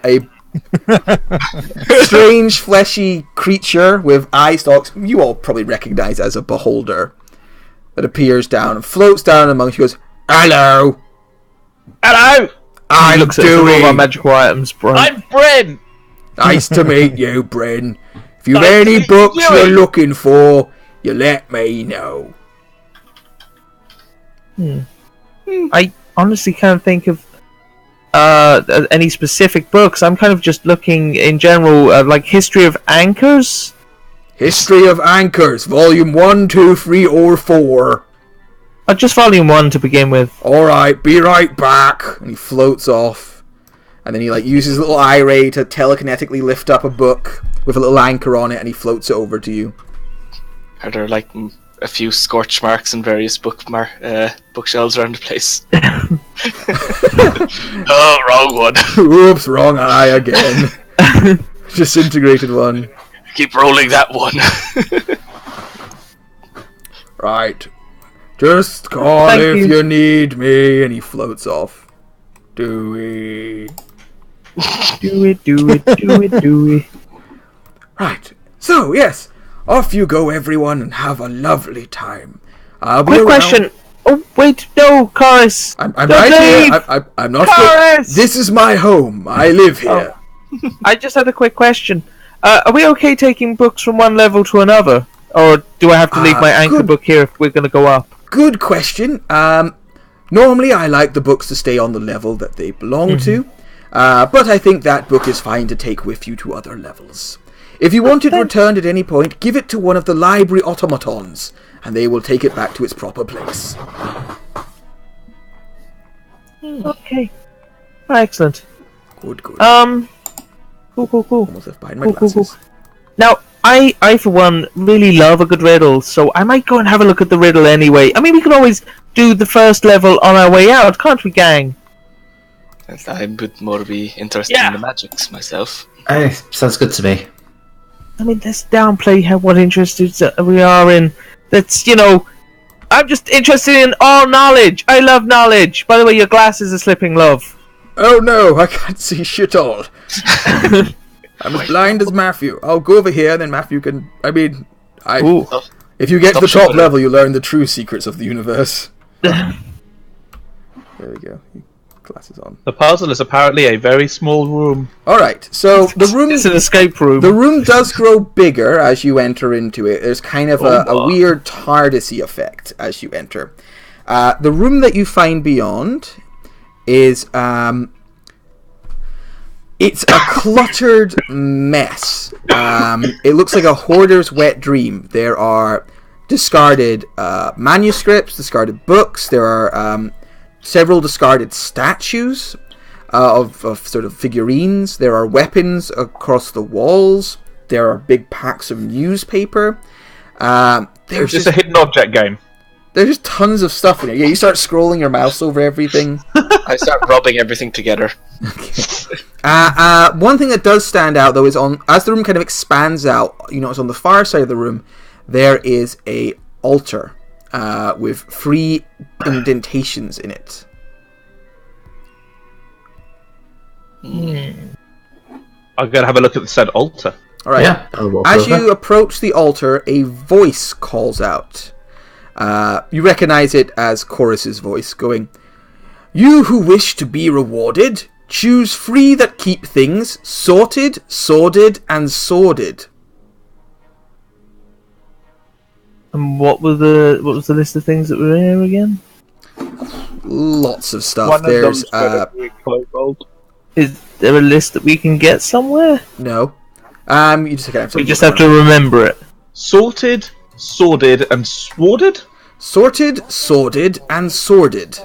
strange, fleshy creature with eye stalks. You all probably recognize as a beholder. That appears down and floats down amongst you. Goes, hello. Hello! I'm Looks at some of our magical items, bro. I'm Bryn! Nice to meet you, Bryn. If you've Nice to any meet books you. you're looking for, you let me know. I honestly can't think of any specific books. I'm kind of just looking in general, like History of Anchors. History of Anchors, Volume 1, 2, 3, or 4. Just Volume 1 to begin with. Alright, be right back. And he floats off. And then he uses his little eye ray to telekinetically lift up a book with a little anchor on it, and he floats it over to you. Are there a few scorch marks in various bookshelves around the place? Oh, wrong one. Oops, wrong eye again. Disintegrated one. Keep rolling that one. Right. Just call Thank if you. you need me. And he floats off. Dewey. Do it. Right. So, yes. Off you go, everyone, and have a lovely time. I'll be Quick around. question. Oh, wait, no, Chorus. I'm Don't right leave! here. I'm not. Chorus! This is my home. I live here. I just had a quick question. Are we okay taking books from one level to another? Or do I have to leave my anchor good. book here if we're going to go up? Good question. Normally, I like the books to stay on the level that they belong to, but I think that book is fine to take with you to other levels. If you want it returned at any point, give it to one of the library automatons, and they will take it back to its proper place. Okay. Excellent. Good. Cool. Almost left behind my Cool. glasses. Now, I for one really love a good riddle, so I might go and have a look at the riddle anyway. I mean, we can always do the first level on our way out, can't we, gang? I would more be interested in the magics myself. Sounds good to me. I mean, let's downplay what interested we are in. That's, I'm just interested in all knowledge. I love knowledge. By the way, your glasses are slipping, love. Oh no, I can't see shit all. I'm as blind as Matthew. I'll go over here, and then Matthew can... Ooh. If you get to the Stop top shouting. level, you learn the true secrets of the universe. There we go. Glasses on. The puzzle is apparently a very small room. Alright, so the room... It's an escape room. The room does grow bigger as you enter into it. There's kind of a weird TARDIS-y effect as you enter. The room that you find beyond is... it's a cluttered mess. It looks like a hoarder's wet dream. There are discarded manuscripts, discarded books. There are several discarded statues of sort of figurines. There are weapons across the walls. There are big packs of newspaper. There's It's just a hidden object game. there's just tons of stuff in here. Yeah, you start scrolling your mouse over everything. I start rubbing everything together. One thing that does stand out, though, is as the room kind of expands out, it's on the far side of the room, there is a altar with 3 indentations in it. I'm going to have a look at the said altar. All right. Yeah. I'll walk As over. you approach the altar, a voice calls out. You recognize it as Chorus's voice, going, "You who wish to be rewarded, choose 3 that keep things sorted, sordid, and sordid." And what was the list of things that were here again? Lots of stuff. One of There's them's gonna be kobold. Is there a list that we can get somewhere? no. You just have to We just have to remember it. Sorted, sordid, and sworded? sorted, sordid, and sordid.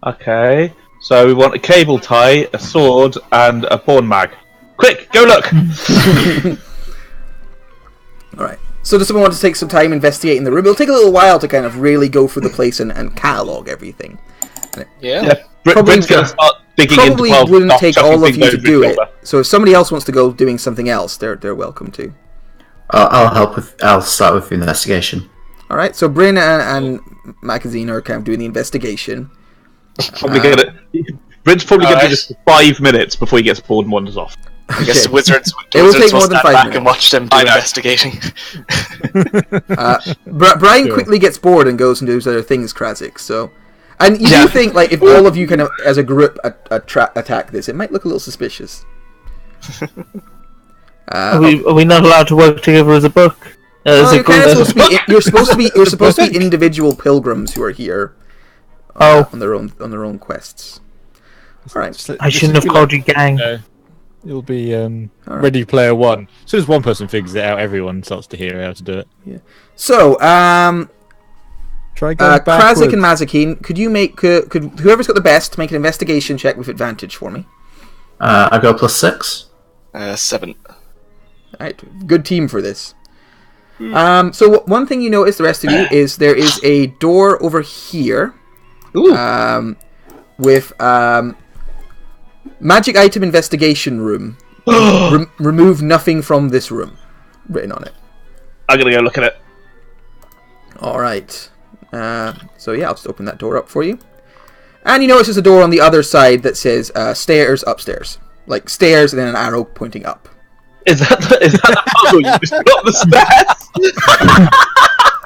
Okay. So we want a cable tie, a sword, and a pawn mag. Quick, go look! All right. So does someone want to take some time investigating the room? It'll take a little while to kind of really go through the place and catalogue everything. Yeah. Brent's going to start digging into Probably 12 wouldn't stuff, take chucking all of things you to over his do it. shoulder. So if somebody else wants to go doing something else, they're welcome to. I'll help with. I'll start with the investigation. All right. So Bryn and Magazine are kind of doing the investigation. Brent's probably going to do Alright. this for 5 minutes before he gets bored and wanders off. I guess the wizards, It will take will more than stand 5 back minutes. and watch them do I know. investigating. Brian Sure. quickly gets bored and goes and does other things, Krazik. So, and you Yeah. do think like if all of you kind of as a group attack this, it might look a little suspicious. Are we not allowed to work together as a book? As Well, a you're, kind of group? supposed to be, you're supposed to be individual pilgrims who are here on their own quests. All right. I shouldn't have called you gang. It'll be Ready Player One. As soon as one person figures it out, everyone starts to hear how to do it. So, Try going Krazik backwards. and Mazakine, could you make could whoever's got the best make an investigation check with advantage for me? I go +6. 7. All right, good team for this. So one thing you notice, the rest of you, is there is a door over here. Ooh. With magic item investigation room. Remove nothing from this room written on it. I'm going to go look at it. All right. So yeah, I'll just open that door up for you. And you notice there's a door on the other side that says stairs upstairs, like stairs and then an arrow pointing up. Is that the puzzle? You just got the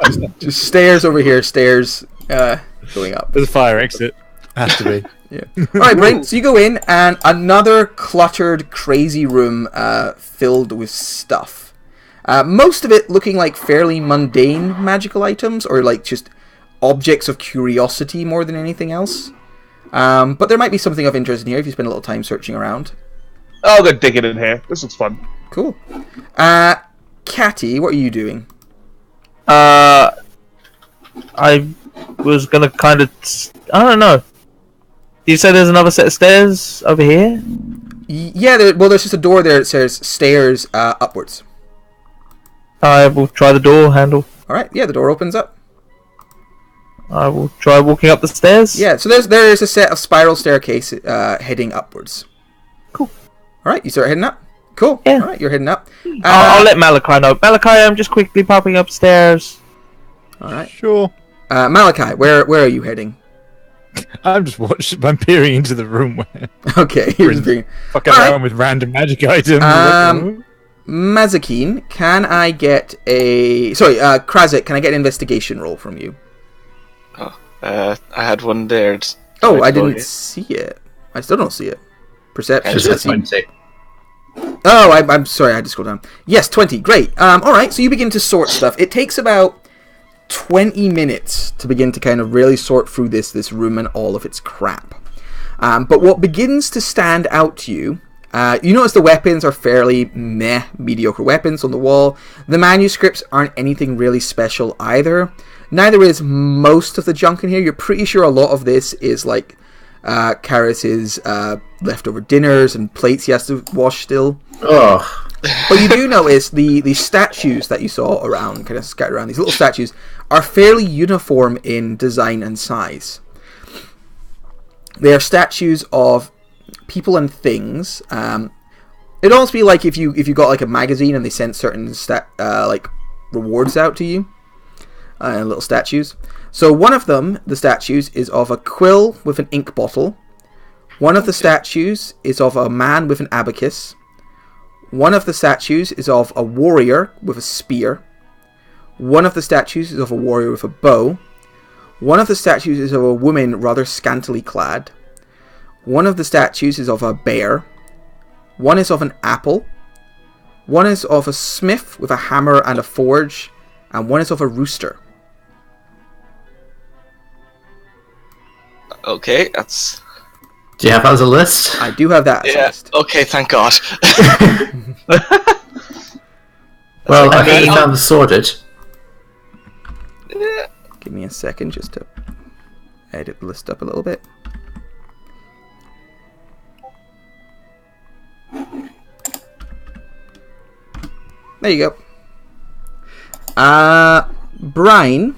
stairs? Just stairs over here, stairs going up. There's a fire exit. Has to be. Yeah. All right, Brent. So you go in, and another cluttered, crazy room filled with stuff. Most of it looking like fairly mundane magical items, or like just objects of curiosity more than anything else. But there might be something of interest in here if you spend a little time searching around. I'll go dig it in here. This looks fun. Cool. Catty, what are you doing? I was gonna kind of. I don't know. You said there's another set of stairs over here? Yeah, there's just a door there that says stairs upwards. I will try the door handle. All right, yeah, the door opens up. I will try walking up the stairs. Yeah, so there is a set of spiral staircase heading upwards. Cool. All right, you start heading up. Cool. Yeah. All right, you're heading up. I'll let Malachi know. Malachi, I'm just quickly popping upstairs. All right. Sure. Malachi, where are you heading? I'm just watching. I'm peering into the room where Okay, you're just being... fucking All right. around with random magic items. Mazakine, can I get a... Sorry, Krazik, can I get an investigation roll from you? I had one there. Oh, I didn't see it. I still don't see it. Perception. Just I a see- 20. Oh, I'm sorry, I had to scroll down. Yes, 20, great. Alright, so you begin to sort stuff. It takes about 20 minutes to begin to kind of really sort through this room and all of its crap. But what begins to stand out to you, you notice the weapons are fairly mediocre weapons on the wall. The manuscripts aren't anything really special either. Neither is most of the junk in here. You're pretty sure a lot of this is like Karis's leftover dinners and plates he has to wash still. Oh, But you do notice the statues that you saw around, kind of scattered around, these little statues, are fairly uniform in design and size. They are statues of people and things. It'd almost be like if you got like a magazine and they sent certain like rewards out to you, little statues. So one of them, the statues, is of a quill with an ink bottle. One of the statues is of a man with an abacus. One of the statues is of a warrior with a spear. One of the statues is of a warrior with a bow. One of the statues is of a woman rather scantily clad. One of the statues is of a bear. One is of an apple. One is of a smith with a hammer and a forge. And one is of a rooster. Okay, that's... do you have that as a list? I do have that as a Yeah, list. okay, thank God. Well, I think you found the sorted. Give me a second just to edit the list up a little bit. There you go. Brian,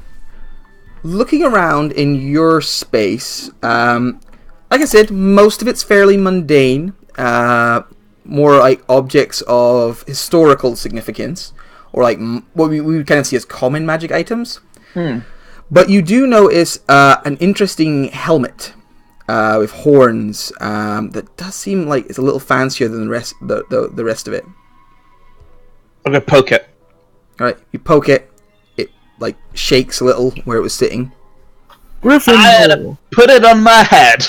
looking around in your space, like I said, most of it's fairly mundane, more like objects of historical significance, or like what we would kind of see as common magic items. But you do notice an interesting helmet with horns that does seem like it's a little fancier than the rest of it. I'm gonna poke it. All right, you poke it. It like shakes a little where it was sitting. Gryffindor. Put it on my head.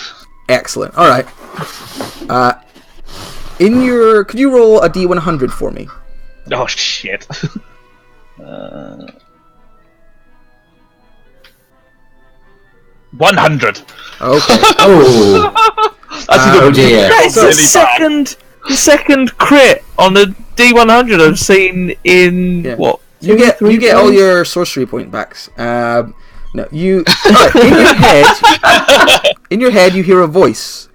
Excellent. All right. Could you roll a D100 for me? Oh shit. 100. Okay. Oh, That's a good one. dear. That's the second crit on a D100 I've seen in Yeah. what? You get all your sorcery point backs. No, you. Alright, in your head, you hear a voice.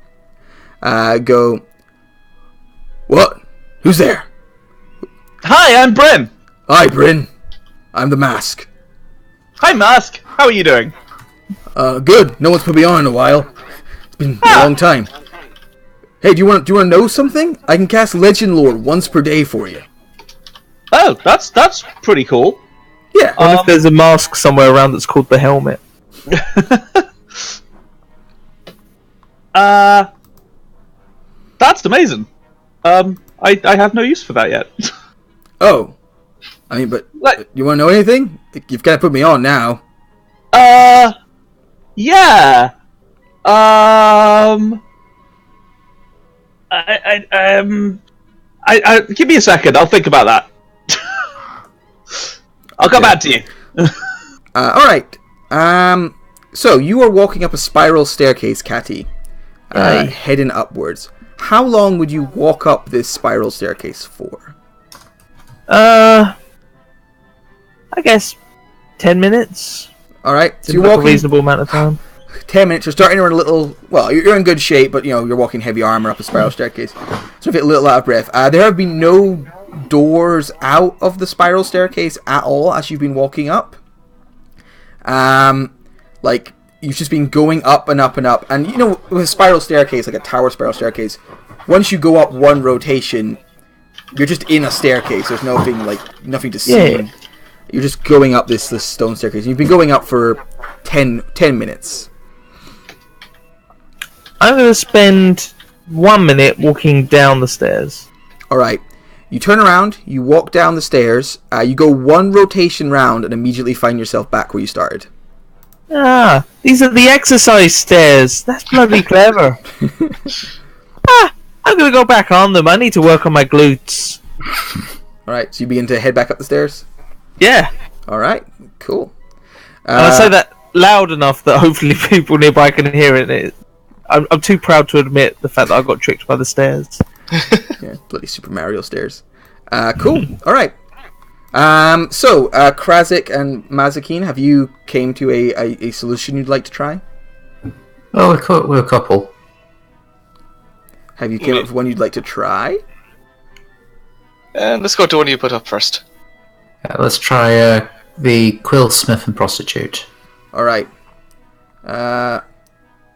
Go. What? Who's there? Hi, I'm Bryn. Hi, Bryn. I'm the mask. Hi, Mask. How are you doing? Good. No one's put me on in a while. It's been a long time. Hey, do you want to know something? I can cast Legend Lore once per day for you. Oh, that's pretty cool. Yeah. I wonder if there's a mask somewhere around that's called the helmet. That's amazing. I have no use for that yet. Oh. I mean, but Like- you want to know anything? You've kind of put me on now. Yeah. Give me a second. I'll think about that. I'll come back to you. All right. So you are walking up a spiral staircase, Catty, Aye. heading upwards. How long would you walk up this spiral staircase for? I guess 10 minutes. All right. So Seems you're like a walking reasonable amount of time. 10 minutes. You're starting to run a little. Well, you're in good shape, but you're walking heavy armor up a spiral staircase, so you get a little out of breath. There have been no doors out of the spiral staircase at all as you've been walking up. Like you've just been going up and up and up, and with a spiral staircase, like a tower spiral staircase, once you go up one rotation, you're just in a staircase. There's nothing to see. Yeah. You're just going up this stone staircase. You've been going up for 10 minutes. I'm going to spend 1 minute walking down the stairs. Alright. You turn around, you walk down the stairs, you go one rotation round and immediately find yourself back where you started. Ah, these are the exercise stairs. That's bloody clever. I'm going to go back on them. I need to work on my glutes. Alright, so you begin to head back up the stairs? Yeah. Alright, cool. And I say that loud enough that hopefully people nearby can hear it. I'm too proud to admit the fact that I got tricked by the stairs. Yeah, bloody Super Mario stairs. Cool. Alright. So, Krazik and Mazakine, have you came to a solution you'd like to try? Well, we're a couple. Have you came up with one you'd like to try? Let's go to one you put up first. Let's try the Quill Smith and Prostitute. Alright.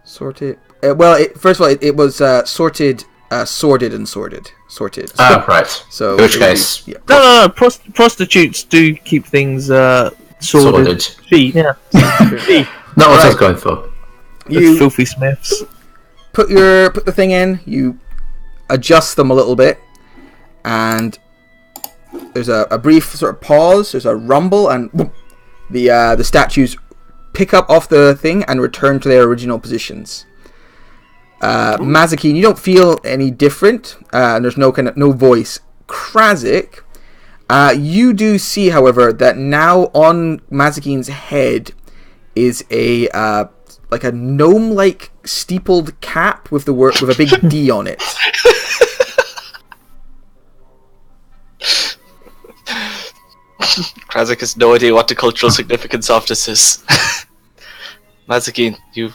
Sorted. First of all, it was sorted, sorted, and sorted. Sorted. Ah, right. So In which it would be- case, yeah. No. Prostitutes do keep things sorted. Feet. Yeah. Not what I was going for. You Filthy Smiths. put the thing in. You adjust them a little bit, and there's a brief sort of pause. There's a rumble, and boom, the statues pick up off the thing and return to their original positions. Mazakine, you don't feel any different, and there's no voice. Krazik, you do see, however, that now on Mazakine's head is a gnome-like steepled cap with a big D on it. Krazik has no idea what the cultural significance of this is. Mazakine, you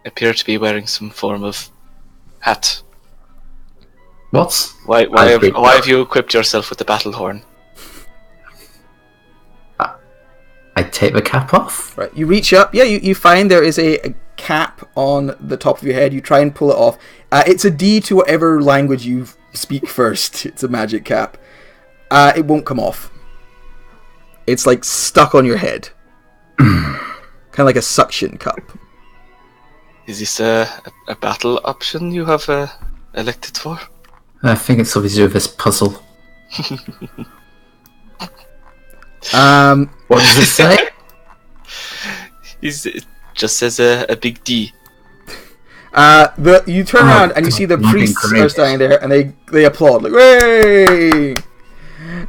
appear to be wearing some form of hat. What? Why have you equipped yourself with the battle horn? I take the cap off. Right, you reach up. Yeah, you find there is a cap on the top of your head. You try and pull it off. It's a D to whatever language you speak first. It's a magic cap. It won't come off. It's like stuck on your head. Kind of like a suction cup. Is this a battle option you have elected for? I think it's something to do with this puzzle. What does it say? It just says a big D. You turn around and you see the priests are standing there, and they applaud like, "Way!"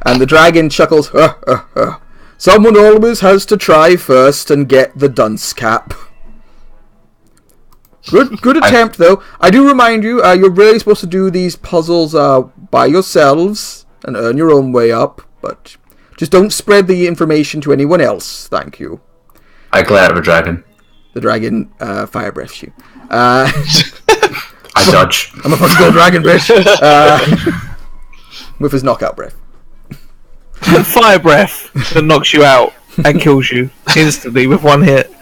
And the dragon chuckles. Someone always has to try first and get the dunce cap. Good attempt, though. I do remind you, you're really supposed to do these puzzles by yourselves and earn your own way up, but just don't spread the information to anyone else. Thank you. I glare at the dragon. The dragon fire breaths you. I dodge. I'm a fucking gold dragon, bitch. With his knockout breath. Fire breath that knocks you out and kills you instantly with one hit.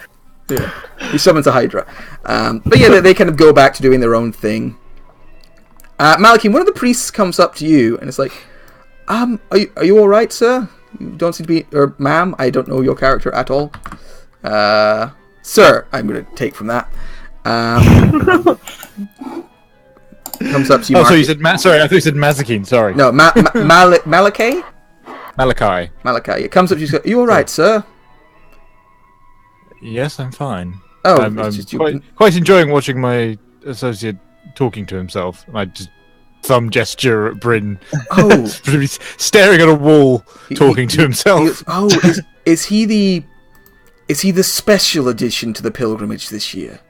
Yeah. He summons a Hydra. But yeah, they kind of go back to doing their own thing. Malachi, one of the priests comes up to you and it's like, are you alright, sir? You don't seem to be... Or, ma'am, I don't know your character at all. Sir, I'm going to take from that. Comes up to you, so you said... Sorry, I thought you said Mazikeen, sorry. No, Malachi? Malachi. It comes up to you and goes, are you alright, sir? Yes, I'm fine. Oh, I'm quite enjoying watching my associate talking to himself. I just thumb gesture at Bryn. Oh. Staring at a wall, talking to himself. Is he the special edition to the pilgrimage this year?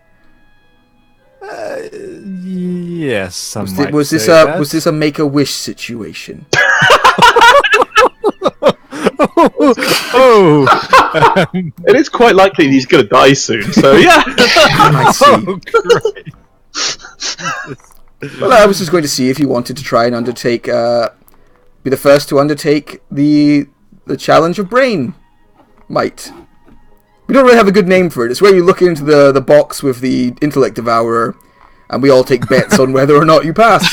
Yes, was this a Make-A-Wish situation? It is quite likely he's going to die soon, so yeah. I see. Oh, great. Well, I was just going to see if you wanted to try and undertake, be the first to undertake the challenge of brain might. We don't really have a good name for it. It's where you look into the box with the intellect devourer, and we all take bets on whether or not you pass.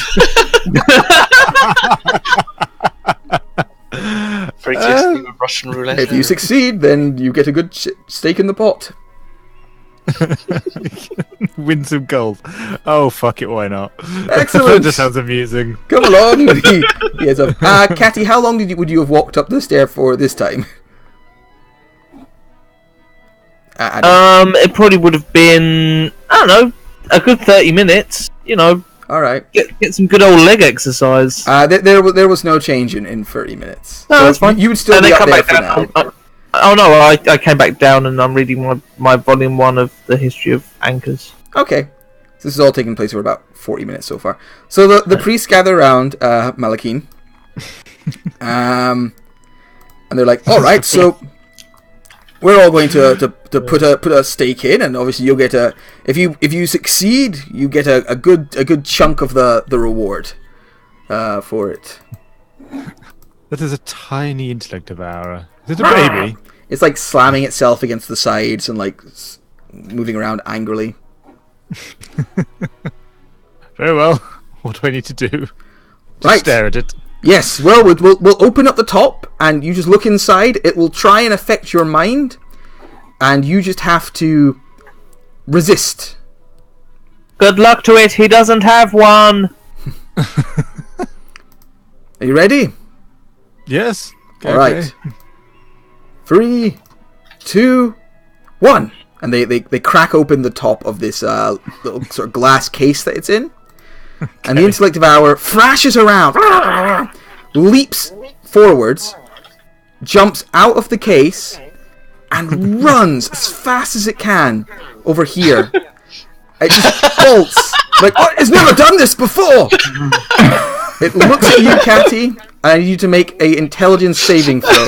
Russian roulette. If you succeed, then you get a good stake in the pot. Win some gold. Oh, fuck it, why not? Excellent. That just sounds amusing. Come along. Yes, Catty, how long would you have walked up the stair for this time? It probably would have been, I don't know, a good 30 minutes, you know. All right. Get some good old leg exercise. There was no change in 30 minutes. No, so that's fine. You would still be up there for now. I came back down and I'm reading my volume 1 of the history of anchors. Okay. So this is all taking place for about 40 minutes so far. So the priests gather around Malakeen. And they're like, all right, so we're all going to put a stake in, and obviously you'll get if you succeed, you get a good chunk of the reward for it. That is a tiny intellect devourer. Is it a baby? It's like slamming itself against the sides and like moving around angrily. Very well. What do I need to do? Just Right. stare at it. Yes, well, we'll open up the top, and you just look inside. It will try and affect your mind, and you just have to resist. Good luck to it, he doesn't have one! Are you ready? Yes. All right. 3, 2, 1. And they crack open the top of this little sort of glass case that it's in. Okay. And the intellect devourer thrashes around, leaps forwards, jumps out of the case, and runs as fast as it can over here. It just bolts. Like, what? It's never done this before! It looks at you, Catty, and I need you to make an intelligence saving throw.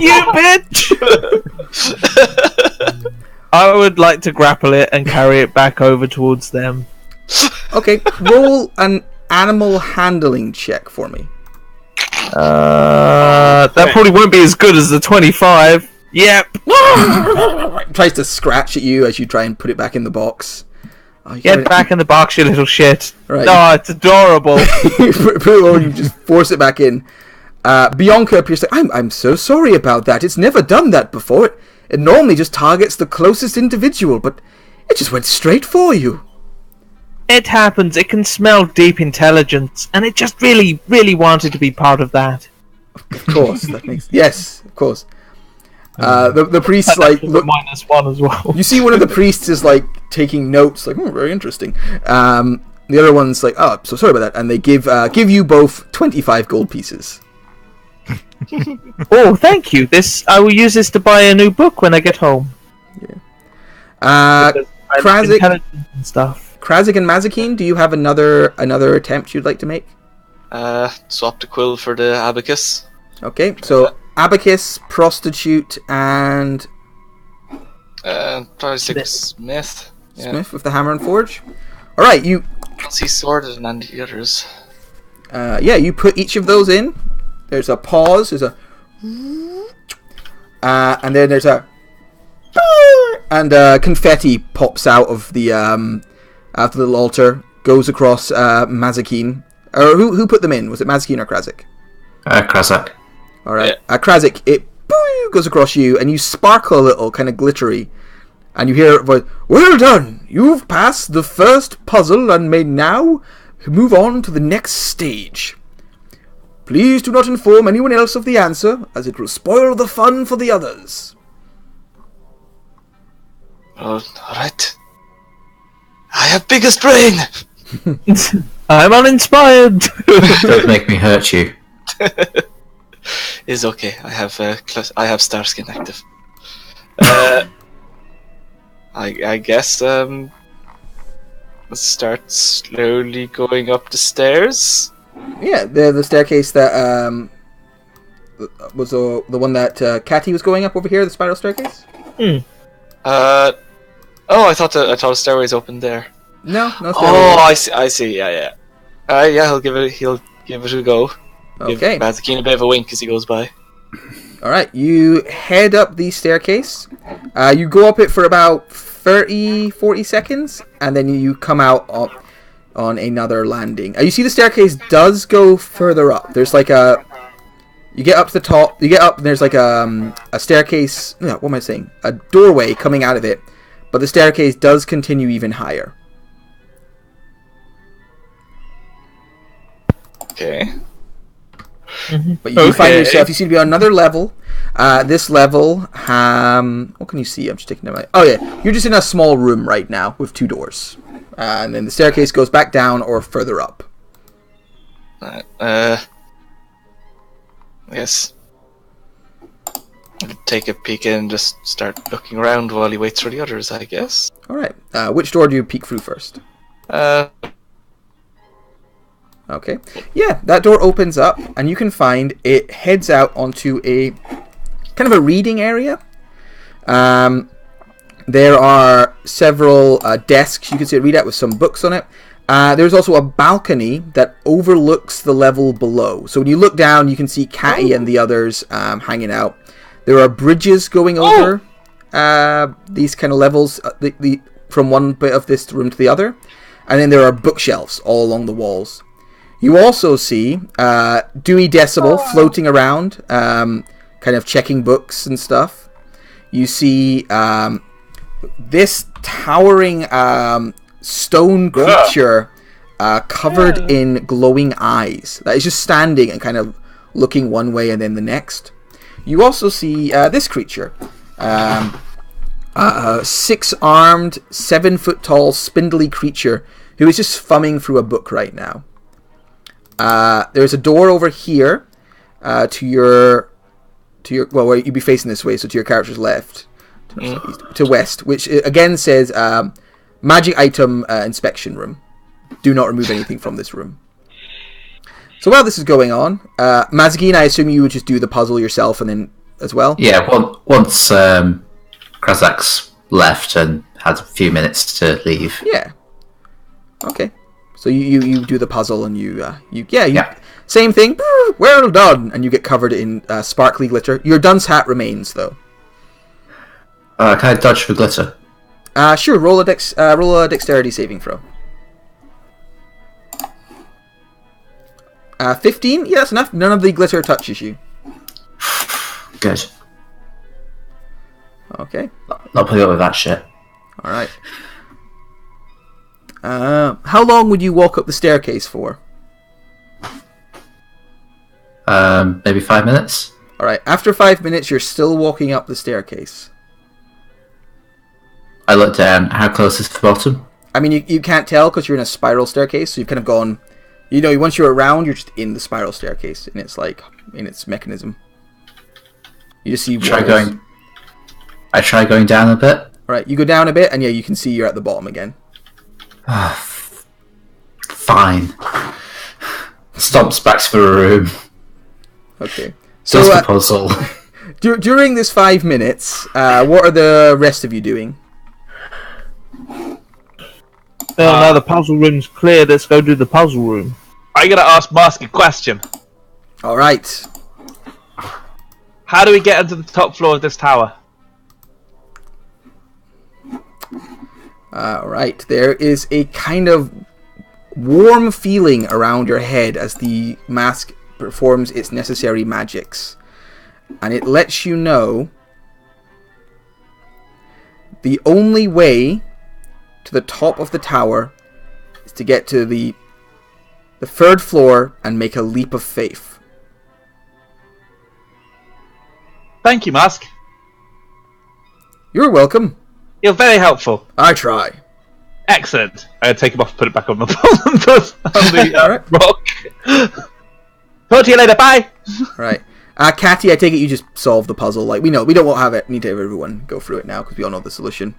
You bitch! I would like to grapple it and carry it back over towards them. Okay, roll an animal handling check for me. That probably won't be as good as the 25. Yep. Tries to scratch at you as you try and put it back in the box. Oh, Get back in the box, you little shit. Right. Oh, it's adorable. You put it on, you just force it back in. Bianca appears to... I'm so sorry about that. It's never done that before. It normally just targets the closest individual, but it just went straight for you. It happens. It can smell deep intelligence, and it just really, really wanted to be part of that. Of course, that makes... Yes, of course. The priest's like... Look, -1 as well. you see one of the priests is like taking notes, like, very interesting. The other one's like, oh, so sorry about that. And they give you both 25 gold pieces. Oh, thank you. I will use this to buy a new book when I get home. Krazik and stuff. Krazik and Mazikeen, do you have another attempt you'd like to make? Swap the quill for the abacus. Okay, so abacus, prostitute, and Probably stick with Smith. Yeah. Smith with the hammer and forge. All right, you. I don't see sworded in any of the others. Yeah, you put each of those in. There's a pause. There's a. And then there's a. And confetti pops out of the little altar, goes across Mazikeen. Or who put them in? Was it Mazikeen or Krazik? Krazik. All right, Krazik. It goes across you, and you sparkle a little, kind of glittery, and you hear a voice. Well done! You've passed the first puzzle and may now move on to the next stage. Please do not inform anyone else of the answer, as it will spoil the fun for the others. Oh, alright. I have biggest brain! I'm uninspired! Don't make me hurt you. It's okay. I have Starskin active. I guess let's start slowly going up the stairs. Yeah, the staircase that was the one that Catty was going up over here, the spiral staircase. Oh, I thought the stairway's open there. No stairway. Oh, I see. Yeah. Yeah, he'll give it a go. Okay. Give Mazikeen a bit of a wink as he goes by. All right, you head up the staircase. You go up it for about 30-40 seconds, and then you come out on another landing. You see the staircase does go further up. There's like a... You get up to the top, you get up, and there's like a staircase... No, what am I saying? A doorway coming out of it, but the staircase does continue even higher. Okay. But you find yourself, you seem to be on another level. This level, what can you see? I'm just taking a... Oh yeah, you're just in a small room right now with 2 doors. And then the staircase goes back down or further up. I guess I'll take a peek in and just start looking around while he waits for the others, I guess. Alright, which door do you peek through first? Okay. Yeah, that door opens up, and you can find it heads out onto a kind of a reading area. There are several desks you can see it read out with some books on it. There's also a balcony that overlooks the level below. So when you look down, you can see Catty and the others hanging out. There are bridges going over these kind of levels from one bit of this room to the other. And then there are bookshelves all along the walls. You also see Dewey Decibel floating around, kind of checking books and stuff. You see this towering stone creature covered in glowing eyes that is just standing and kind of looking one way and then the next. You also see this creature, a 6-armed, 7-foot-tall, spindly creature who is just thumbing through a book right now. There's a door over here to your well, you'd be facing this way, so to your character's left, to west, which again says magic item inspection room. Do not remove anything from this room. So while this is going on, Mazikeen, I assume you would just do the puzzle yourself and then as well? Yeah, once Krazak's left and had a few minutes to leave. Yeah. Okay. So you do the puzzle and you Same thing. Well done. And you get covered in sparkly glitter. Your dunce hat remains, though. Can I dodge for glitter? Sure. Roll a dexterity saving throw. 15? Yeah, that's enough. None of the glitter touches you. Good. Okay. Not putting up with that shit. Alright. How long would you walk up the staircase for? Maybe 5 minutes? Alright, after 5 minutes, you're still walking up the staircase. I look down. How close is the bottom? I mean, you can't tell because you're in a spiral staircase, so you've kind of gone... You know, once you're around, you're just in the spiral staircase, and it's like, in its mechanism. You just see walls. I try going down a bit. Alright, you go down a bit, and yeah, you can see you're at the bottom again. Fine. Stomps back to the room. Okay. Does the puzzle. During this 5 minutes, what are the rest of you doing? Well, now the puzzle room's clear, let's go do the puzzle room. I gotta ask Mask a question. Alright. How do we get into the top floor of this tower? Alright. There is a kind of warm feeling around your head as the mask performs its necessary magics. And it lets you know the only way to the top of the tower is to get to the third floor and make a leap of faith. Thank you, Mask. You're welcome. You're very helpful. I try. Excellent. I'm gonna take him off and put it back on the rock. Talk to you later. Bye. Right. Catty, I take it you just solved the puzzle. Like, we know, we don't need to have everyone go through it now because we all know the solution.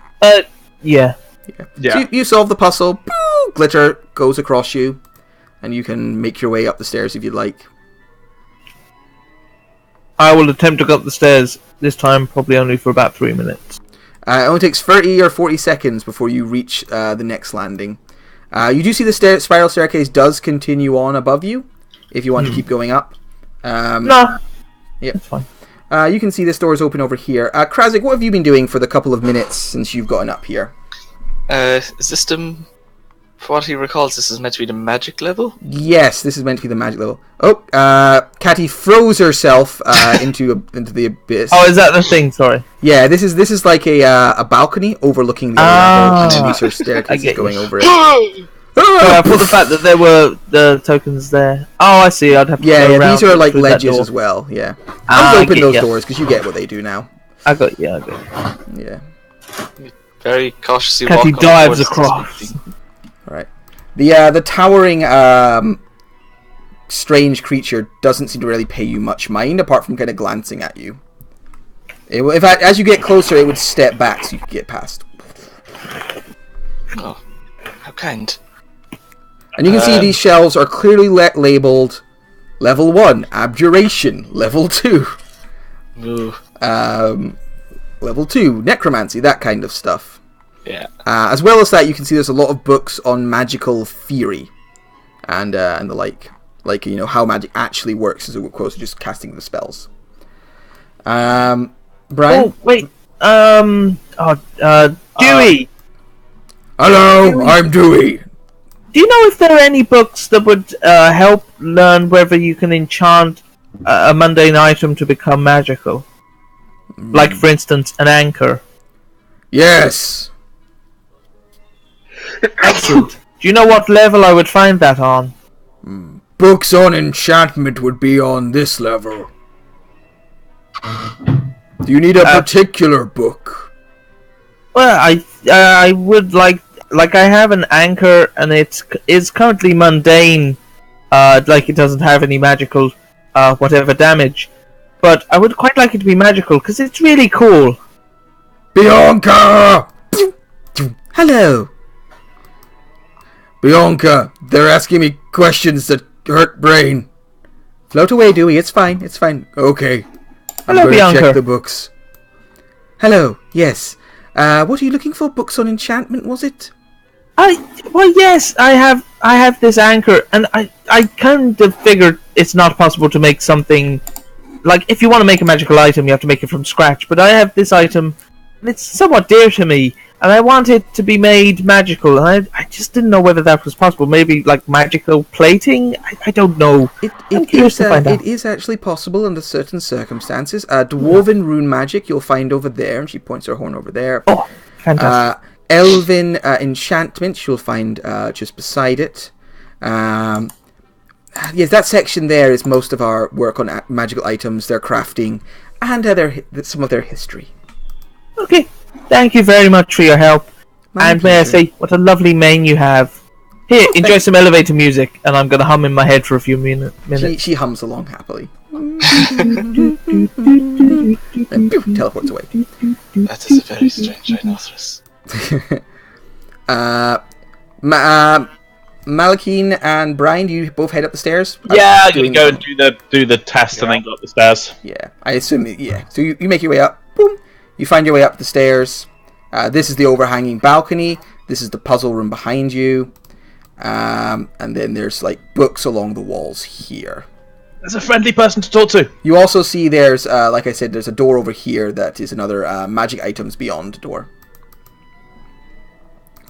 Yeah. So you solve the puzzle. Boo, glitter goes across you, and you can make your way up the stairs if you'd like. I will attempt to go up the stairs, this time probably only for about 3 minutes. It only takes 30 or 40 seconds before you reach the next landing. You do see the spiral staircase does continue on above you, if you want to keep going up. No. Yeah. That's fine. You can see this door is open over here. Krazik, what have you been doing for the couple of minutes since you've gotten up here? Is this for what he recalls, this is meant to be the magic level? Yes, this is meant to be the magic level. Oh, Catty froze herself into the abyss. Oh, is that the thing? Sorry. Yeah, this is like a balcony overlooking the level, and then these are staircases going over it. I thought the fact that there were the tokens there. Oh, I see. I'd have to go around these are like through that ledges door. as well. Yeah, I'll open those doors because you get what they do now. I got you. Yeah. Very cautiously Catty walk dives towards across. this meeting. Right. The towering strange creature doesn't seem to really pay you much mind, apart from kind of glancing at you. In fact, as you get closer, it would step back so you could get past. Oh, how kind. And you can see these shelves are clearly labeled Level 1, Abjuration, Level 2. Ooh. Level 2, Necromancy, that kind of stuff. Yeah. As well as that, you can see there's a lot of books on magical theory and the like how magic actually works as opposed to just casting the spells. Brian? Oh wait, Dewey. Hello, I'm Dewey. Do you know if there are any books that would help learn whether you can enchant a mundane item to become magical? Like, for instance, an anchor. Yes. Excellent. Do you know what level I would find that on? Books on enchantment would be on this level. Do you need a particular book? Well, I would like I have an anchor, and it's currently mundane, like it doesn't have any magical whatever damage. But I would quite like it to be magical because it's really cool. Bianca! Hello. Bianca, they're asking me questions that hurt brain. Float away, Dewey. It's fine. It's fine. Okay. Hello, Bianca. Check the books. Hello. Yes. What are you looking for? Books on enchantment, was it? Yes, I have this anchor, and I kind of figured it's not possible to make something like if you want to make a magical item, you have to make it from scratch. But I have this item, and it's somewhat dear to me, and I want it to be made magical, and I just didn't know whether that was possible. Maybe like magical plating. I don't know. It is actually possible under certain circumstances. Dwarven rune magic you'll find over there, and she points her horn over there. Oh, fantastic. Elven enchantments you'll find just beside it. Yes, that section there is most of our work on magical items, their crafting, and some of their history. Okay, thank you very much for your help. And may I say, what a lovely mane you have. Here, enjoy some elevator music, and I'm going to hum in my head for a few minutes. She hums along happily. Then teleports away. That is a very strange rhinoceros. Malakine and Brian, do you both head up the stairs? Yeah, I'm gonna go and do the test and then go up the stairs. Yeah, I assume. Yeah, so you make your way up. Boom. You find your way up the stairs. This is the overhanging balcony. This is the puzzle room behind you. And then there's like books along the walls here. There's a friendly person to talk to. You also see there's, like I said, there's a door over here that is another magic items beyond door.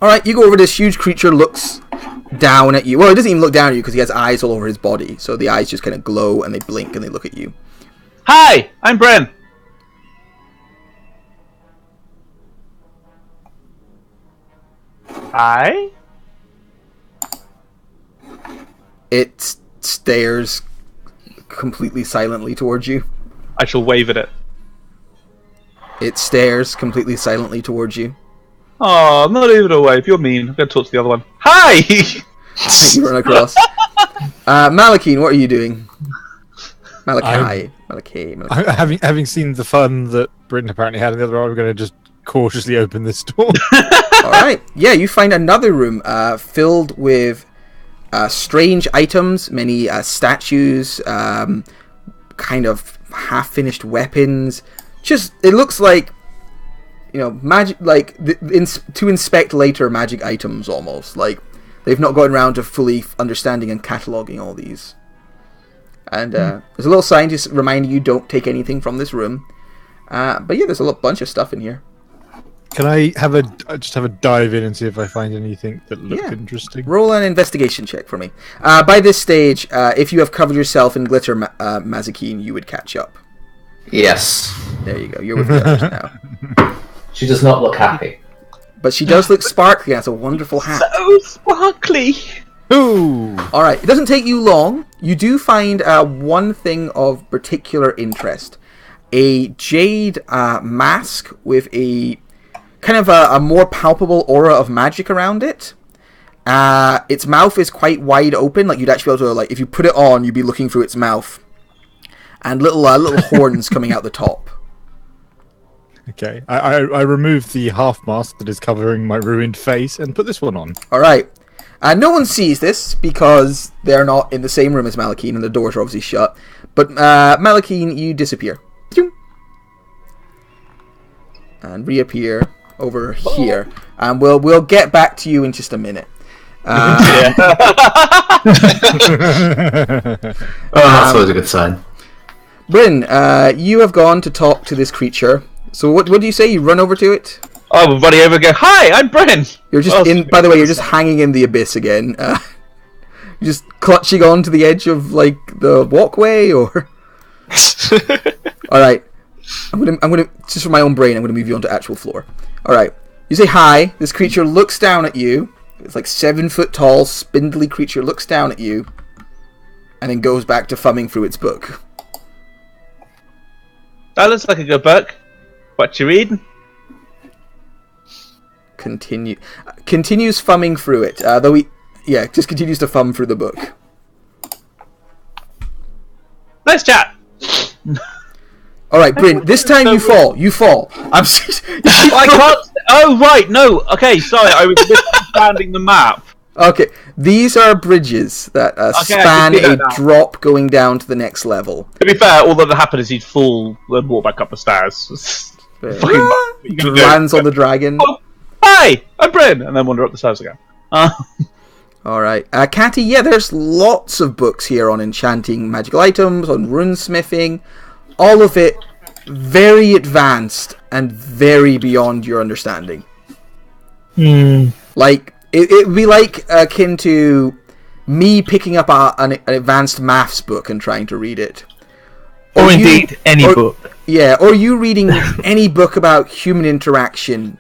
Alright, you go over. This huge creature looks down at you. Well, it doesn't even look down at you because he has eyes all over his body. So the eyes just kind of glow and they blink and they look at you. Hi, I'm Bren. Hi? It stares completely silently towards you. I shall wave at it. It stares completely silently towards you. Oh, not even a wave. You're mean. I'm going to talk to the other one. Hi! You run across. Malakine, what are you doing? Malachi. Having seen the fun that Britain apparently had in the other room, I'm going to just cautiously open this door. Alright. Yeah, you find another room filled with strange items, many statues, kind of half-finished weapons. Just, it looks like, you know, magic, like, to inspect later magic items almost. Like, they've not gotten around to fully understanding and cataloguing all these. And there's a little sign just reminding you don't take anything from this room. But yeah, there's a bunch of stuff in here. Can I just have a dive in and see if I find anything that looks interesting? Roll an investigation check for me. By this stage, if you have covered yourself in glitter, Mazikeen, you would catch up. Yes. There you go. You're with the others now. She does not look happy. But she does look sparkly. That's a wonderful hat. So sparkly. Ooh. Alright, it doesn't take you long. You do find one thing of particular interest. A jade mask with a kind of a more palpable aura of magic around it. Its mouth is quite wide open. Like, you'd actually be able to, like, if you put it on, you'd be looking through its mouth. And little horns coming out the top. Okay, I removed the half mask that is covering my ruined face and put this one on. Alright. No one sees this because they're not in the same room as Malakine and the doors are obviously shut. But Malakine, you disappear. And reappear over here. And we'll get back to you in just a minute. That's always a good sign. Bryn, you have gone to talk to this creature. So what do you say? You run over to it? Oh, we're running over and go, hi, I'm Bren! You're just by the way, you're just hanging in the abyss again. You're just clutching on to the edge of, like, the walkway, or... Alright. I'm gonna, just for my own brain, I'm gonna move you onto actual floor. Alright. You say hi. This creature looks down at you. It's like 7 foot tall, spindly creature looks down at you. And then goes back to thumbing through its book. That looks like a good book. What you reading? Continues thumbing through it. Just continues to thumb through the book. Nice chat. Alright, Bryn, this time you fall. You fall. I can't... Oh, right, no. Okay, sorry, I was misunderstanding the map. Okay, these are bridges that span a drop going down to the next level. To be fair, all that happened is he'd fall and walk back up the stairs. Lands on the dragon. Oh, hi, I'm Bryn, and then wander up the stairs again. Alright. Catty, yeah, there's lots of books here on enchanting magical items, on runesmithing. All of it very advanced and very beyond your understanding. Like, it would be like akin to me picking up an advanced maths book and trying to read it. Or indeed, any book. Yeah, or you reading any book about human interaction.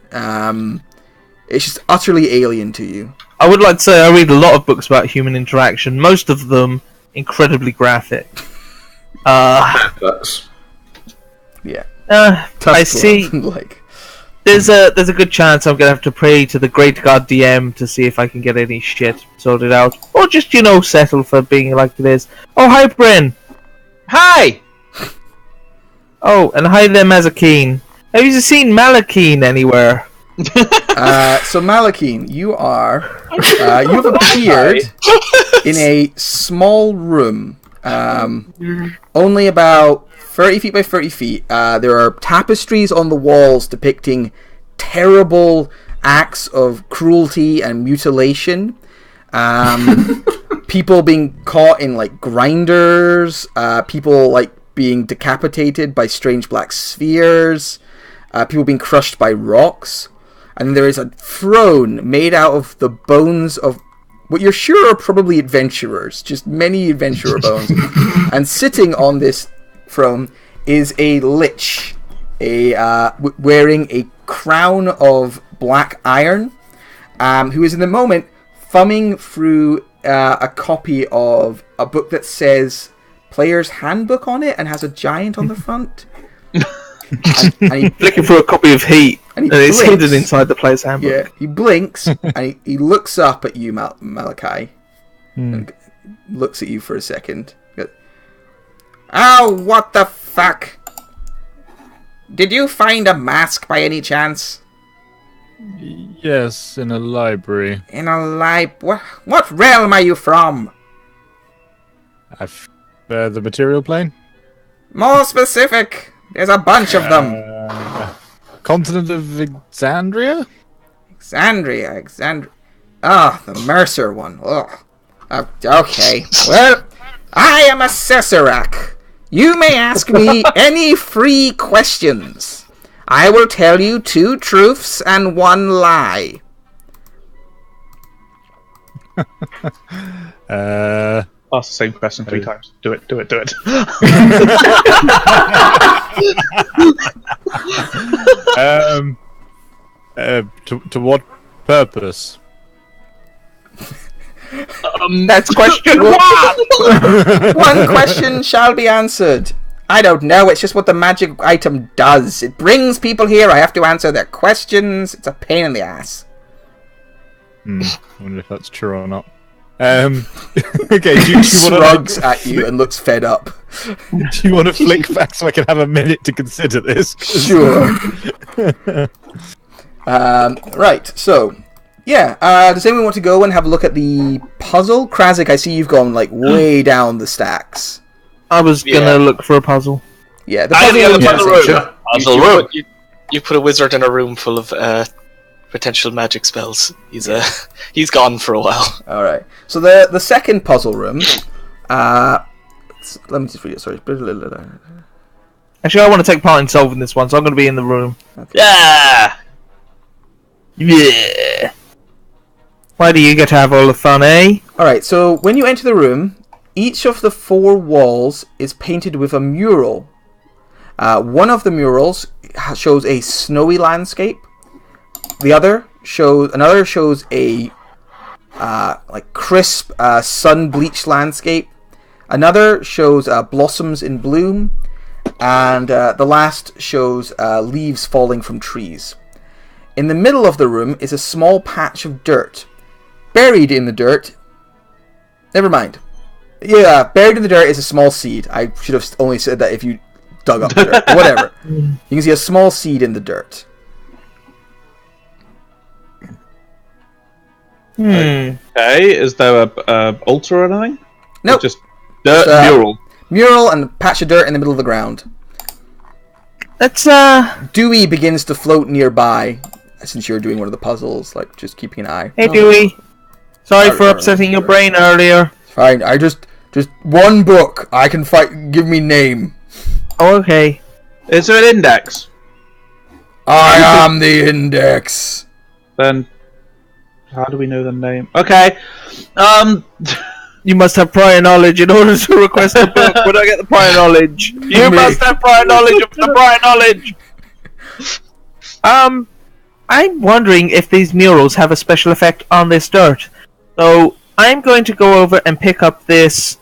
It's just utterly alien to you. I would like to say I read a lot of books about human interaction, most of them incredibly graphic. That's Yeah. I see. Like, There's a good chance I'm gonna have to pray to the great god DM to see if I can get any shit sorted out, or just settle for being like it is. Oh, hi, Bryn. Hi! Oh, and hi there, Mazakeen. Have you seen Malakeen anywhere? So Malakeen, you have appeared in a small room, only about 30 feet by 30 feet. There are tapestries on the walls depicting terrible acts of cruelty and mutilation. People being caught in like grinders, people like being decapitated by strange black spheres, people being crushed by rocks. And then there is a throne made out of the bones of what you're sure are probably adventurers, just many adventurer bones. And sitting on this throne is a lich, wearing a crown of black iron, who is in the moment thumbing through a copy of a book that says Player's Handbook on it and has a giant on the front. and he, Looking for a copy of Heat, and and it's hidden inside the Player's Handbook. yeah, he blinks and he looks up at you, Malachi, and looks at you for a second. He goes, "Oh, what the fuck? Did you find a mask by any chance? Yes, in a library. In a what realm are you from? The material plane? More specific. There's a bunch of them. Continent of Exandria? Exandria. Ah, the Mercer one. Ugh. Okay. Well, I am a Cesarac. You may ask me any free questions. I will tell you 2 truths and 1 lie. Ask the same question 3 times. Do it. To what purpose? That's question 1! 1 question shall be answered. I don't know, it's just what the magic item does. It brings people here, I have to answer their questions. It's a pain in the ass. I wonder if that's true or not. Okay, do you Shrugs at you and looks fed up. Do you want to flick back so I can have a minute to consider this? Sure. Right, so... Yeah, does anyone want to go and have a look at the puzzle? Krazik, I see you've gone, like, way down the stacks. I was gonna look for a puzzle. Yeah, the I puzzle am the room. puzzle room. You put a wizard in a room full of potential magic spells. He's gone for a while. Alright, so the second puzzle room, let me just read it, sorry. Actually, I want to take part in solving this one, so I'm gonna be in the room. Okay. Yeah! Why do you get to have all the fun, eh? Alright, so when you enter the room, each of the 4 walls is painted with a mural. One of the murals shows a snowy landscape. Another shows a crisp sun-bleached landscape. Another shows blossoms in bloom, and the last shows leaves falling from trees. In the middle of the room is a small patch of dirt. Buried in the dirt... Never mind. Yeah, buried in the dirt is a small seed. I should have only said that if you dug up the dirt. Whatever. You can see a small seed in the dirt. Okay, is there a altar or anything? Nope. Or just dirt mural. Mural and a patch of dirt in the middle of the ground. Let's, Dewey begins to float nearby, since you're doing one of the puzzles, like, just keeping an eye. Hey, Dewey. Sorry for upsetting your brain earlier. Fine. I just one book. I can fight. Give me name. Oh, okay. Is there an index? I am the index. Then, how do we know the name? Okay. You must have prior knowledge in order to request a book. Where do I get the prior knowledge? You must have prior knowledge of the prior knowledge. I'm wondering if these murals have a special effect on this dirt. So I'm going to go over and pick up this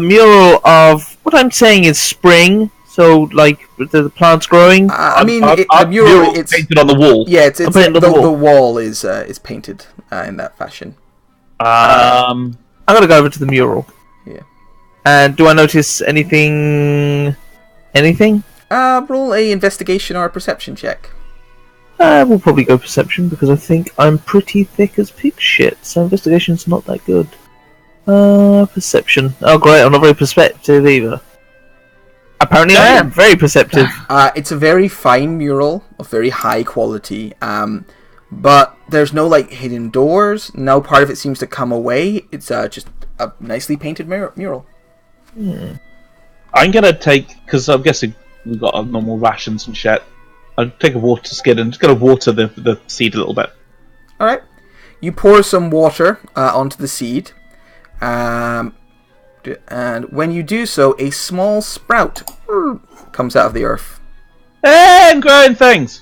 mural of what I'm saying is spring. So like the plants growing. The mural it's painted on the wall. Yeah, it's the wall is painted in that fashion. I'm gonna go over to the mural. Yeah. And do I notice anything? Anything? Roll a investigation or a perception check. We'll probably go perception because I think I'm pretty thick as pig shit. So investigation's not that good. Perception. Oh great, I'm not very perceptive either. Apparently I am very perceptive. It's a very fine mural of very high quality. But there's no like hidden doors. No part of it seems to come away. It's just a nicely painted mural. I'm gonna take, because I'm guessing we've got our normal rations and shit. I'll take a water skin and just gonna water the seed a little bit. All right, you pour some water onto the seed, and when you do so, a small sprout comes out of the earth. Hey, I'm growing things.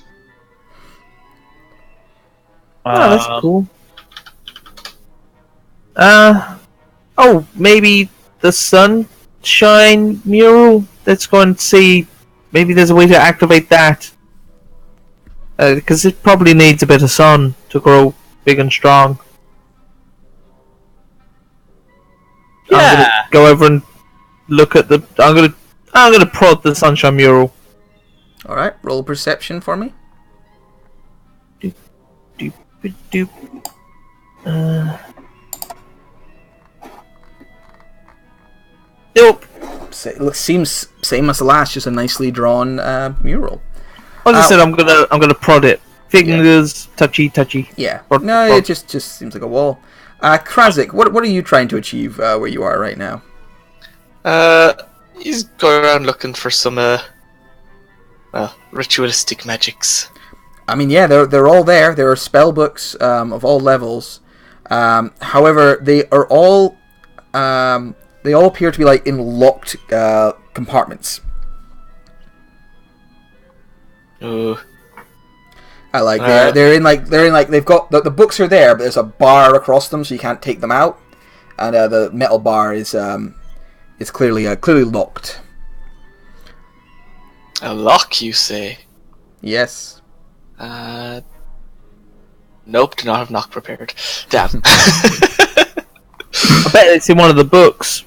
Oh, that's cool. Oh, maybe the sunshine mural. Let's go and see. Maybe there's a way to activate that. Because it probably needs a bit of sun to grow big and strong. Yeah. I'm gonna go over and look at the. I'm gonna prod the sunshine mural. All right, roll perception for me. Doop. Nope. Seems same as the last, just a nicely drawn mural. As I said, I'm gonna prod it. Fingers, touchy. Yeah. Prod. It just seems like a wall. Krazik, what are you trying to achieve where you are right now? He's going around looking for some ritualistic magics. I mean, yeah, they're all there. There are spell books of all levels. However, they all appear to be like in locked compartments. Ooh. They're in like they've got the books are there, but there's a bar across them, so you can't take them out, and the metal bar is clearly locked. A lock, you say? Yes. Nope, do not have knock prepared. Damn. I bet it's in one of the books.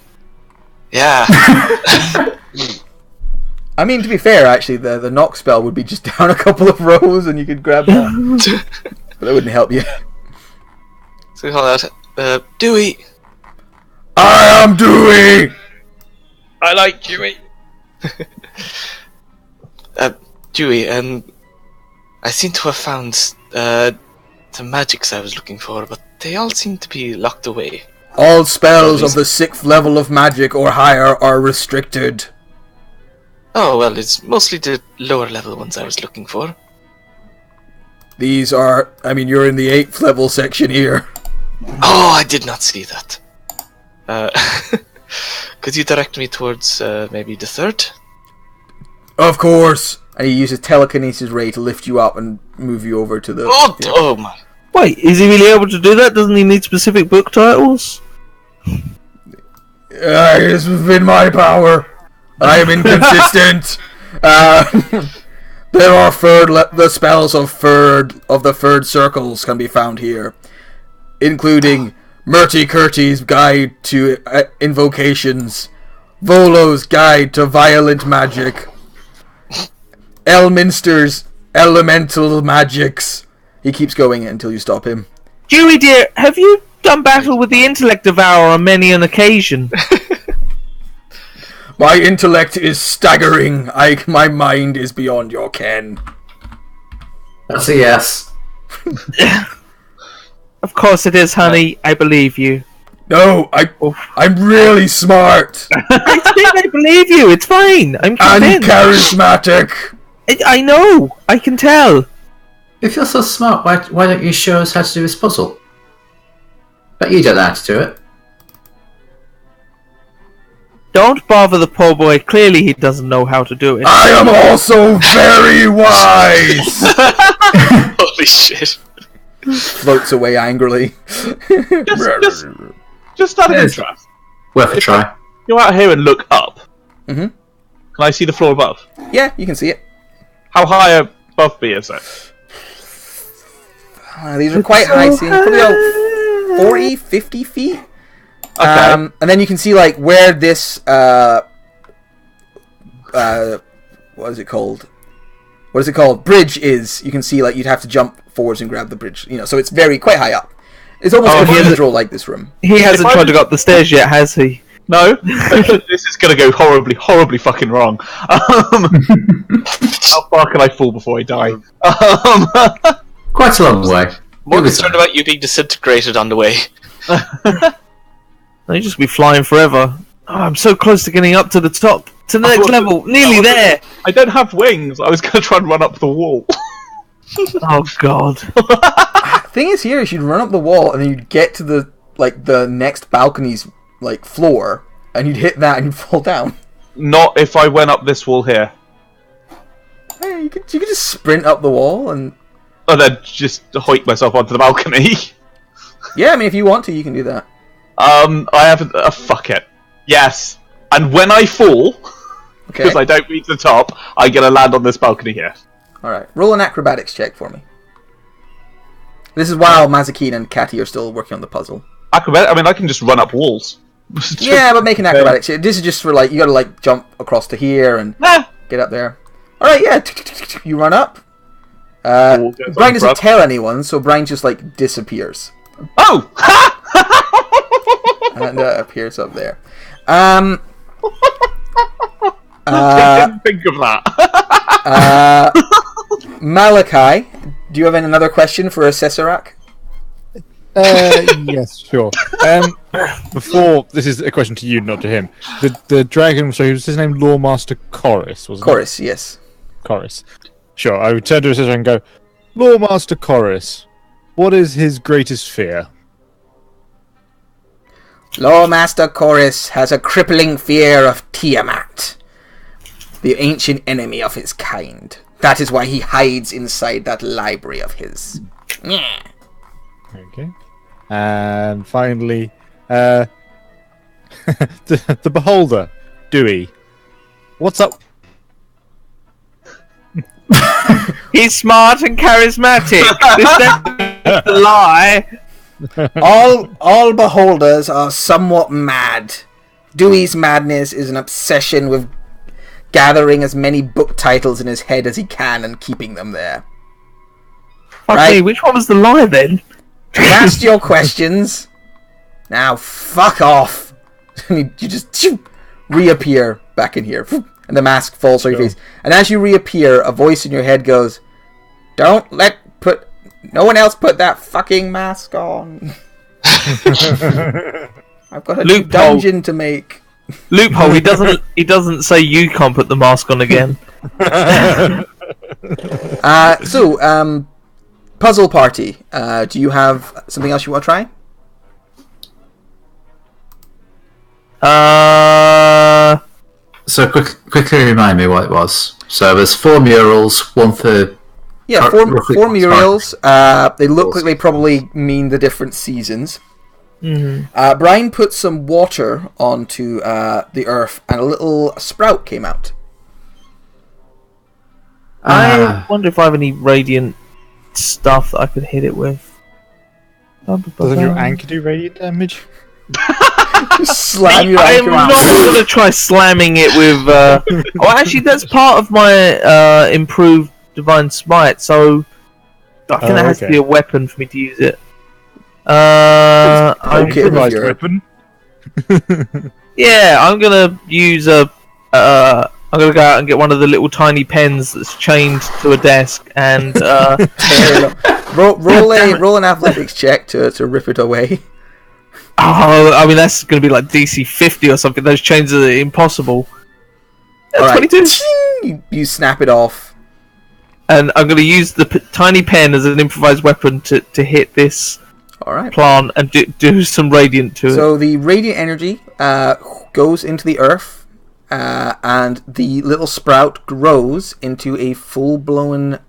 Yeah. I mean, to be fair, actually, the knock spell would be just down a couple of rows, and you could grab that. But that wouldn't help you. So we call that Dewey. I am Dewey. I like Dewey. Dewey, I seem to have found the magics I was looking for, but they all seem to be locked away. All spells of the 6th level of magic or higher are restricted. Oh, well, it's mostly the lower level ones I was looking for. These are... I mean, you're in the 8th level section here. Oh, I did not see that. Could you direct me towards maybe the 3rd? Of course. And he uses telekinesis ray to lift you up and move you over to the... Oh man. Wait, is he really able to do that? Doesn't he need specific book titles? It is within my power. I am inconsistent. There are the spells of the third circles can be found here, including Murty Curty's Guide to Invocations, Volo's Guide to Violent Magic, Elminster's Elemental Magics. He keeps going until you stop him. Dewey dear, have you done battle with the Intellect Devourer on many an occasion? My intellect is staggering. My mind is beyond your ken. That's a yes. Of course it is, honey. I believe you. No, I'm really smart I believe you. It's fine. I'm and convinced. charismatic. I know. I can tell. If you're so smart, why don't you show us how to do this puzzle? But you don't know how to do it. Don't bother the poor boy. Clearly he doesn't know how to do it. I am also very wise. Holy shit. Floats away angrily. Just out of Yes. interest, Worth a try. go out here and look up. Mhm. Can I see the floor above? Yeah, you can see it. How high above me is it? These are quite high ceilings, probably about 40, 50 feet. Okay. And then you can see like where this what is it called? What is it called? Bridge is. You can see like you'd have to jump forwards and grab the bridge. So it's quite high up. It's almost cathedral like this room. He hasn't tried to go up the stairs yet, has he? No, this is gonna go horribly, horribly fucking wrong. How far can I fall before I die? Quite a long way. More You'll be concerned fine. about you being disintegrated on the way. They just be flying forever. Oh, I'm so close to getting up to the top, to the next level, nearly there. I don't have wings. I was gonna try and run up the wall. Oh god. Thing is, here is you'd run up the wall and then you'd get to the next balcony's floor, and you'd hit that and you'd fall down. Not if I went up this wall here. Hey, you could just sprint up the wall and And then just hoik myself onto the balcony. yeah, I mean if you want to, you can do that. I haven't. Fuck it. Yes. And when I fall, Okay. because I don't reach the top, I'm gonna land on this balcony here. All right. Roll an acrobatics check for me. This is while Mazakine and Catty are still working on the puzzle. Acrobat. I mean, I can just run up walls. Yeah, but make an acrobatics. This is just for you gotta jump across to here and Ah! get up there. All right, yeah. You run up. Wall goes Brian on doesn't front. tell anyone, so Brian just Oh! disappears Ha! and appears up there. I didn't think of that. Malachi, do you have another question for Acesarak? Yes, sure. Before, this is a question to you, not to him. The dragon, so was his name Lawmaster Chorus, wasn't Chorus, yes. it? Chorus. Sure, I would turn to his sister and go, Lawmaster Chorus, what is his greatest fear? Lawmaster Chorus has a crippling fear of Tiamat, the ancient enemy of his kind. That is why he hides inside that library of his. Yeah. Okay. And finally, the Beholder, Dewey. What's up? He's smart and charismatic. This definitely a lie. All beholders are somewhat mad. Dewey's madness is an obsession with gathering as many book titles in his head as he can and keeping them there. Fuck Right. me, which one was the lie then? You've asked your questions. Now fuck off. You just reappear back in here. And the mask falls on your face. And as you reappear, a voice in your head goes, no one else put that fucking mask on. I've got a new Loophole. dungeon to make. Loophole. He doesn't say you can't put the mask on again. Puzzle party. Do you have something else you want to try? So quickly remind me what it was. So there's 4 murals, one for... Yeah, roughly four what's murals. They look like they probably mean the different seasons. Mm-hmm. Brian put some water onto the earth, and a little sprout came out. I wonder if I have any radiant stuff that I could hit it with. Doesn't your anchor do radiant damage? Slam your I'm anchor out. not going to try slamming it with... Oh, actually, that's part of my improved Divine Smite, so I think that has to be a weapon for me to use it. I'm Okay, Improvised here. weapon. Yeah, I'm gonna use a. I'm gonna go out and get one of the little tiny pens that's chained to a desk and roll an athletics check to rip it away. Oh, I mean that's going to be like DC 50 or something. Those chains are impossible. All right. 22. You snap it off. And I'm going to use the tiny pen as an improvised weapon to hit this All right. plant and do some radiant to it. So the radiant energy goes into the earth, and the little sprout grows into a full-blown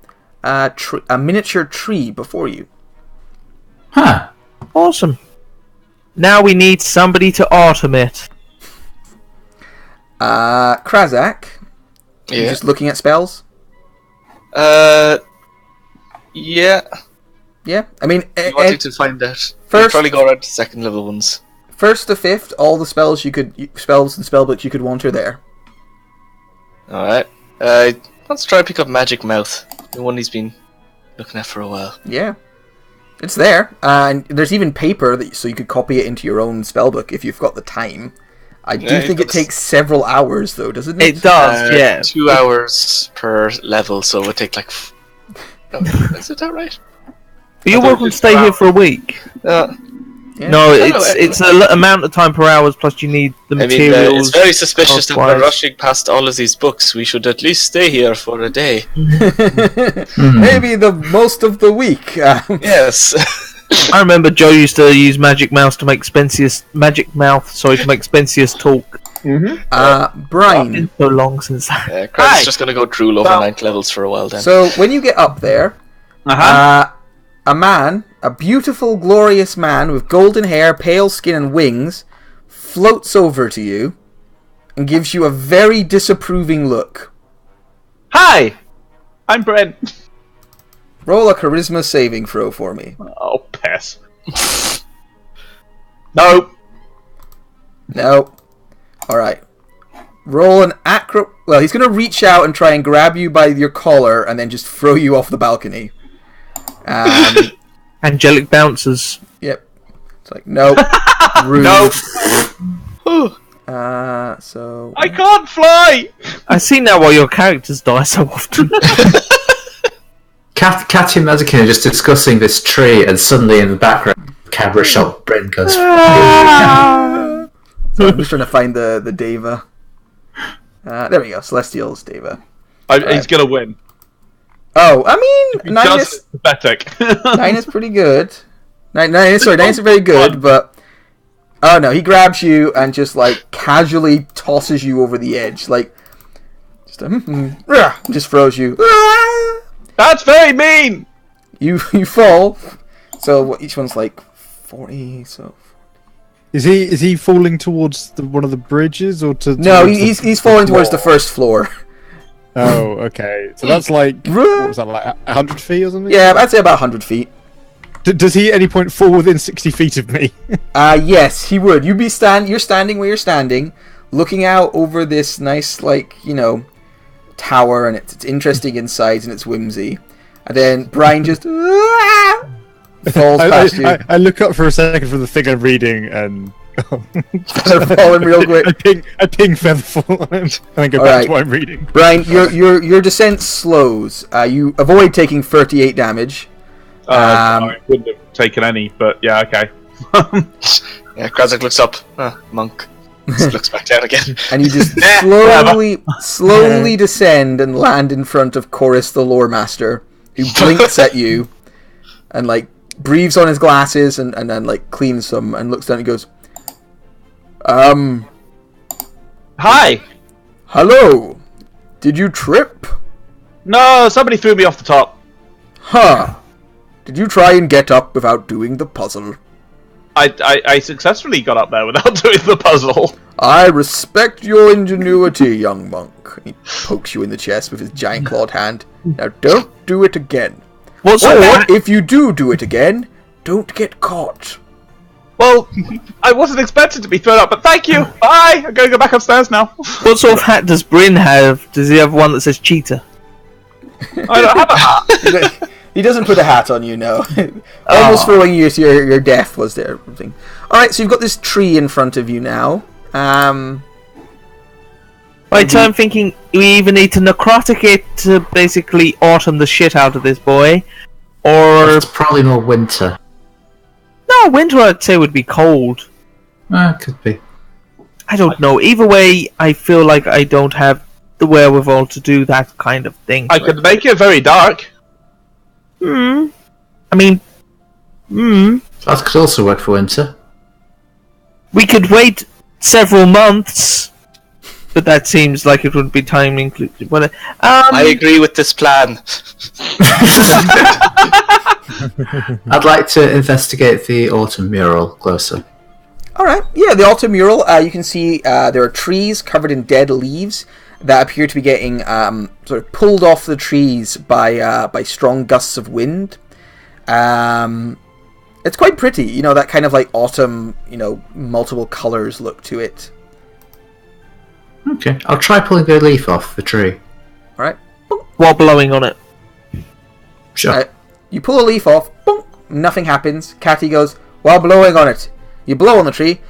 a miniature tree before you. Huh. Awesome. Now we need somebody to automate. Krazak, you Yeah. just looking at spells? Yeah. Yeah, I mean, You wanted to find out. First- First, probably go around to second level ones. first to fifth, all the spells spells and spellbooks you could want are there. Alright. Let's try and pick up Magic Mouth. The one he's been looking at for a while. Yeah, it's there, and there's even paper so you could copy it into your own spellbook if you've got the time. I do Yeah, think it that's- takes several hours, though, doesn't it? It does, yeah. 2 hours per level, so it would take like... No, is it that right? But you're I thought welcome it to was stay here about- for a week. Yeah. No, know, it's amount of time per hours, plus you need the I mean, materials. it's very suspicious that we're cost-wise. rushing past all of these books. We should at least stay here for a day. Maybe the most of the week. Yes. I remember Joe used to use Magic Mouth to make Spensius talk. Brian. It's been so long since that. Yeah, Craig's just going to go drool over 9th levels for a while then. So when you get up there, a man, a beautiful, glorious man with golden hair, pale skin, and wings, floats over to you and gives you a very disapproving look. Hi, I'm Brent. Roll a charisma saving throw for me. Oh, piss. No. No. Alright. Roll an acro... Well, he's going to reach out and try and grab you by your collar and then just throw you off the balcony. Angelic bouncers. Yep. It's like, nope. Rude. No. So... I can't fly. I see now why your characters die so often. Katy and Mazakin are just discussing this tree, and suddenly in the background, Cabra shot Brent goes. So I'm just trying to find the Deva. There we go. Celestial's Deva. He's gonna win. Oh, I mean, He 9 does is... it pathetic. 9 is pretty good. 9 is very good, but... Oh no, he grabs you and just, like, casually tosses you over the edge. Like, just throws you. That's very mean. You fall. So each one's like 40, so... Is he falling towards one of the bridges or to? No, towards he's falling towards the first floor. Oh, okay. So that's like what was that, like 100 feet or something? Yeah, I'd say about 100 feet. Does he at any point fall within 60 feet of me? Yes, he would. You're standing where you're standing, looking out over this nice, like, tower, and it's interesting inside and it's whimsy. And then Brian just falls past you. I look up for a second for the thing I'm reading and Falling real quick. I ping Featherfall on him and then go All back right. to what I'm reading. Brian, your descent slows. You avoid taking 38 damage. I wouldn't have taken any, but yeah, okay. Yeah, Krazak looks up. Monk. Just looks back down again. And you just Nah, slowly descend and land in front of Chorus the Lore Master, who blinks at you and like breathes on his glasses and then like cleans them and looks down and goes, Hi! hello. Did you trip? No, somebody threw me off the top. Huh. Did you try and get up without doing the puzzle? I successfully got up there without doing the puzzle. I respect your ingenuity, young monk. He pokes you in the chest with his giant clawed hand. Now don't do it again. What's Or that? if you do it again, don't get caught. Well, I wasn't expected to be thrown up, but thank you. Bye. I'm going to go back upstairs now. What sort of hat does Bryn have? Does he have one that says cheetah? I don't have a hat. He doesn't put a hat on you, no. Almost throwing you to your death was there. Alright, so you've got this tree in front of you now. Right, so I'm thinking we either need to necrotic it to basically autumn the shit out of this boy, Or It's probably more winter. no, winter I'd say would be cold. Could be. I don't know. Either way, I feel like I don't have the wherewithal to do that kind of thing. I could make it very dark. I mean, That could also work for winter. we could wait several months, but that seems like it would be time inclusive. I agree with this plan. I'd like to investigate the autumn mural closer. Alright, yeah, the autumn mural, you can see there are trees covered in dead leaves that appear to be getting sort of pulled off the trees by strong gusts of wind. It's quite pretty, you know, that kind of like autumn, you know, multiple colours look to it. Okay, I'll try pulling a leaf off the tree. Alright, while blowing on it. Sure. you pull a leaf off, boom, nothing happens. Catty goes, while blowing on it. You blow on the tree,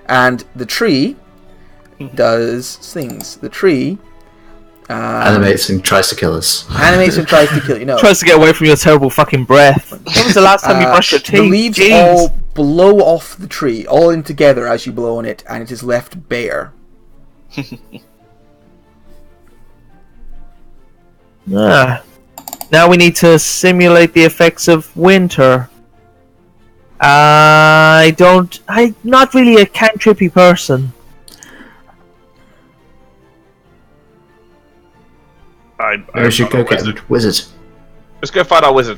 and the tree does things. The tree Animates and tries to kill us. animates and tries to kill you. No, Tries to get away from your terrible fucking breath. When was the last time you brushed your teeth? the leaves Jeez. all blow off the tree, all in together as you blow on it, and it is left bare. Now we need to simulate the effects of winter. I'm not really a cantrippy person. Maybe we should go get a wizard. Let's go find our wizard.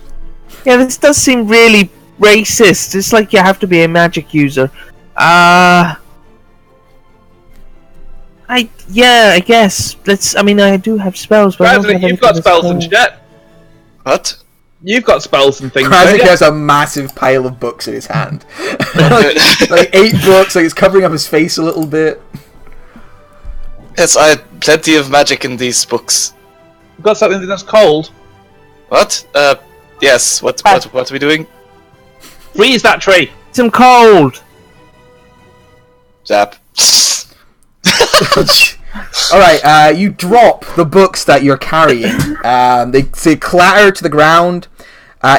Yeah, this does seem really racist. It's like you have to be a magic user. I guess. I do have spells, but I don't Bradley, have you've got anything spells that's and cool. shit. What? You've got spells and things. Krasik don't you? has a massive pile of books in his hand. like 8 books, like it's covering up his face a little bit. Yes, I had plenty of magic in these books. You've got something that's cold. What? Yes. What are we doing? Freeze that tree. Some cold. Zap. Alright, you drop the books that you're carrying. They clatter to the ground.